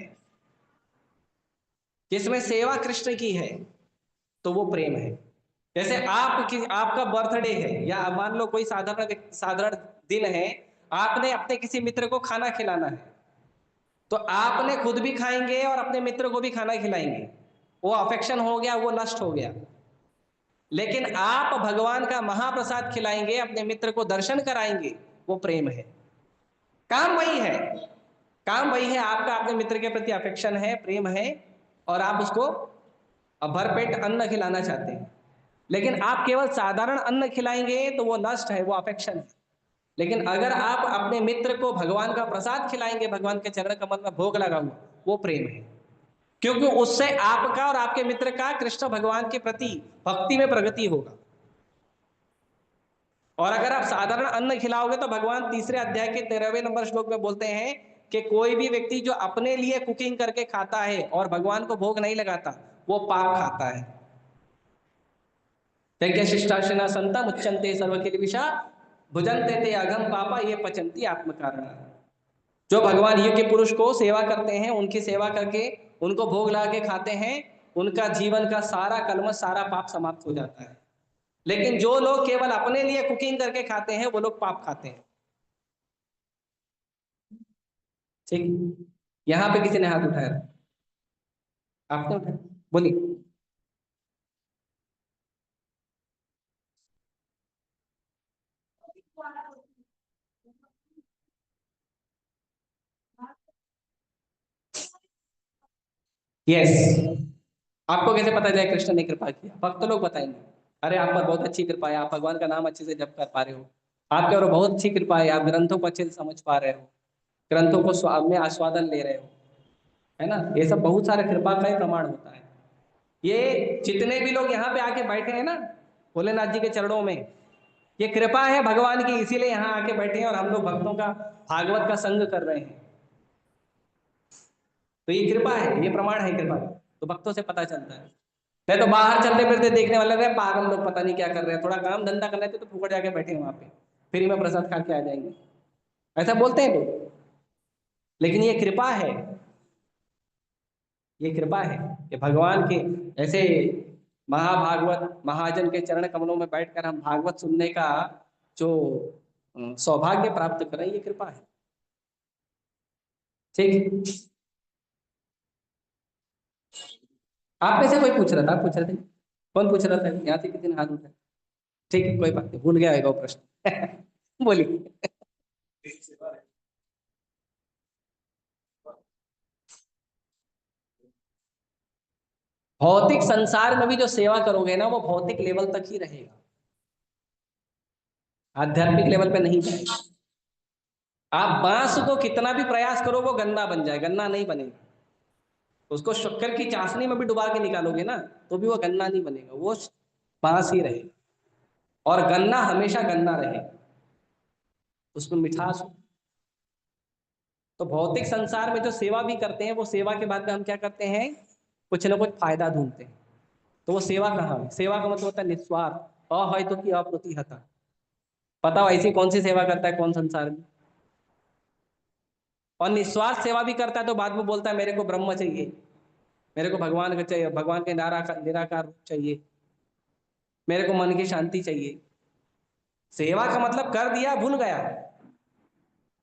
जिसमें सेवा कृष्ण की है, तो वो प्रेम है। जैसे आपका बर्थडे है या मान लो कोई साधारण साधारण दिन है, आपने अपने किसी मित्र को खाना खिलाना है, तो आपने खुद भी खाएंगे और अपने मित्र को भी खाना खिलाएंगे, वो अफेक्शन हो गया, वो लस्ट हो गया। लेकिन आप भगवान का महाप्रसाद खिलाएंगे, अपने मित्र को दर्शन कराएंगे, वो प्रेम है। काम वही है, काम वही है, आपका अपने मित्र के प्रति अफेक्शन है, प्रेम है, और आप उसको भरपेट अन्न खिलाना चाहते हैं। लेकिन आप केवल साधारण अन्न खिलाएंगे तो वो लस्ट है, वो अफेक्शन है। लेकिन अगर आप अपने मित्र को भगवान का प्रसाद खिलाएंगे, भगवान के चरण कमल में भोग लगा हुआ, वो प्रेम है। क्योंकि उससे आपका और आपके मित्र का कृष्ण भगवान के प्रति भक्ति में प्रगति होगा। और अगर आप साधारण अन्न खिलाओगे तो भगवान तीसरे अध्याय के 13वें नंबर श्लोक में बोलते हैं कि कोई भी व्यक्ति जो अपने लिए कुकिंग करके खाता है और भगवान को भोग नहीं लगाता, वो पाप खाता है। यज्ञ शिष्टाशिना संता मुच्यन्ते सर्वकिल विषा भुजन्ते ते अघम पापा ये पचन्ति आत्म कारण। जो भगवान योग्य पुरुष को सेवा करते हैं, उनकी सेवा करके उनको भोग लगा के खाते हैं, उनका जीवन का सारा कलमश, सारा पाप समाप्त हो जाता है। लेकिन जो लोग केवल अपने लिए कुकिंग करके खाते हैं, वो लोग पाप खाते हैं। ठीक, यहाँ पे किसी ने हाथ उठाया? आपने उठाया, बोलिए। यस। आपको कैसे पता जाए कृष्ण ने कृपा किया? भक्त लोग बताएंगे, अरे आप पर बहुत अच्छी कृपा है, आप भगवान का नाम अच्छे से जप कर पा रहे हो, आपके और बहुत अच्छी कृपा है, आप ग्रंथों को अच्छे से समझ पा रहे हो, ग्रंथों को में आस्वादन ले रहे हो, है ना? ये सब बहुत सारे कृपा का ही प्रमाण होता है। ये जितने भी लोग यहाँ पे आके बैठे हैं ना भोलेनाथ जी के चरणों में, ये कृपा है भगवान की, इसीलिए यहाँ आके बैठे हैं और हम लोग भक्तों का भागवत का संग कर रहे हैं। तो ये कृपा है, ये प्रमाण है कृपा का। तो भक्तों से पता चलता है। नहीं तो बाहर चलते फिरते देखने वाले रहे पागल लोग, पता नहीं क्या कर रहे हैं, थोड़ा काम धंधा कर लेते तो फुकट जाके बैठे हैं वहां पे, फ्री में प्रसाद खा के आ जाएंगे, ऐसा बोलते हैं लोग। लेकिन ये कृपा है, ये कृपा है कि भगवान के ऐसे महाभागवत महाजन के चरण कमलों में बैठकर हम भागवत सुनने का जो सौभाग्य प्राप्त करें, ये कृपा है। ठीक। आप में से कोई पूछ रहा था, आप पूछ रहे थे? कौन पूछ रहा था यहाँ से? किसी ने हाथ उठाया? ठीक है, कोई बात नहीं, भूल गया होगा वो प्रश्न। बोलिए। भौतिक संसार में भी जो सेवा करोगे ना वो भौतिक लेवल तक ही रहेगा, आध्यात्मिक लेवल पे नहीं जाएगा। आप बांस को कितना भी प्रयास करो वो गन्ना बन जाए, गन्ना नहीं बनेगा। उसको शक्कर की चाशनी में भी डुबा के निकालोगे ना तो भी वो गन्ना नहीं बनेगा, वो बांस ही रहेगा। और गन्ना हमेशा गन्ना रहे, उसमें मिठास हो। तो भौतिक संसार में जो सेवा भी करते हैं वो सेवा के बाद में हम क्या करते हैं, कुछ ना कुछ फायदा ढूंढते हैं। तो वो सेवा कहाँ है? सेवा का मतलब होता है निस्वार्थ, अहय तो की अप्रतिहता। बताओ ऐसी कौन सी सेवा करता है कौन संसार में? और निस्वार्थ सेवा भी करता है तो बाद में बोलता है मेरे को ब्रह्म चाहिए, मेरे को भगवान का चाहिए, भगवान के निराकार निराकार रूप चाहिए, मेरे को मन की शांति चाहिए। सेवा का मतलब कर दिया, भूल गया।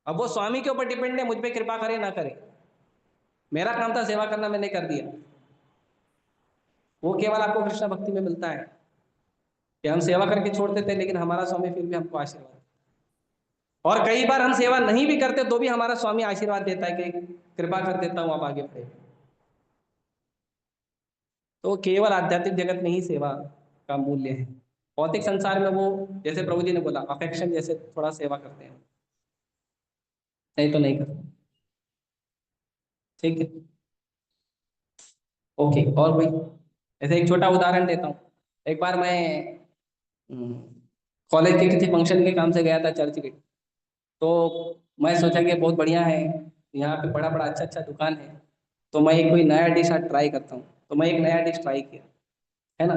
अब वो स्वामी के ऊपर डिपेंड है, मुझ पे कृपा करे ना करे। मेरा काम था सेवा करना, मैंने कर दिया। वो केवल आपको कृष्ण भक्ति में मिलता है कि हम सेवा करके छोड़ देते हैं लेकिन हमारा स्वामी फिर भी हमको आशीर्वाद देता है। और कई बार हम सेवा नहीं भी करते तो भी हमारा स्वामी आशीर्वाद देता है कि कृपा कर देता हूं, आप आगे बढ़े। तो केवल आध्यात्मिक जगत में ही सेवा का मूल्य है। भौतिक संसार में वो, जैसे प्रभु जी ने बोला, अफेक्शन जैसे थोड़ा सेवा करते हैं, नहीं तो नहीं करते। ठीक है। ओके, और कोई? ऐसे एक छोटा उदाहरण देता हूँ। एक बार मैं कॉलेज के किसी फंक्शन के काम से गया था चर्च के। तो मैं सोचा कि बहुत बढ़िया है, यहाँ पे बड़ा बड़ा अच्छा अच्छा दुकान है, तो मैं एक कोई नया डिश आज ट्राई करता हूँ। तो मैं एक नया डिश ट्राई किया, है ना?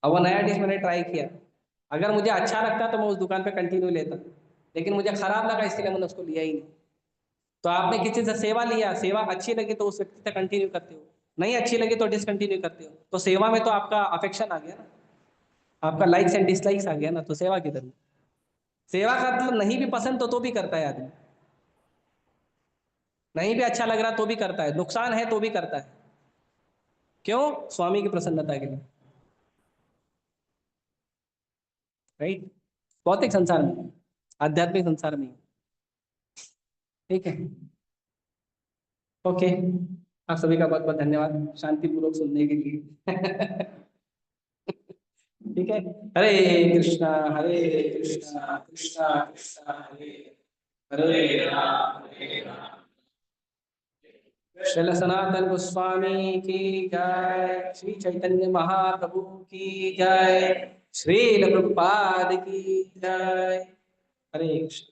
अब वो नया डिश मैंने ट्राई किया, अगर मुझे अच्छा लगता तो मैं उस दुकान पे कंटिन्यू लेता, लेकिन मुझे खराब लगा इसलिए मैंने उसको लिया ही नहीं। तो आपने किसी से सेवा लिया, सेवा अच्छी लगी तो उस व्यक्ति से कंटिन्यू करते हो, नहीं अच्छी लगी तो डिसकंटिन्यू करते हो। तो सेवा में तो आपका अफेक्शन आ गया ना, आपका लाइक्स एंड डिसलाइक्स आ गया ना, तो सेवा किधर हुई? सेवा का मतलब नहीं भी पसंद तो भी करता है आदमी, नहीं भी अच्छा लग रहा तो भी करता है, नुकसान है तो भी करता है। क्यों? स्वामी की प्रसन्नता के लिए। राइट। भौतिक संसार में, आध्यात्मिक संसार में। ठीक है। ओके। आप सभी का बहुत बहुत धन्यवाद शांतिपूर्वक सुनने के लिए। ठीक है। हरे कृष्णा, हरे कृष्णा, कृष्णा कृष्णा हरे हरे राम। श्रील सनातन गोस्वामी की जय, श्री चैतन्य महाप्रभु की जय, श्रील प्रभुपाद की जय। हरे कृष्ण।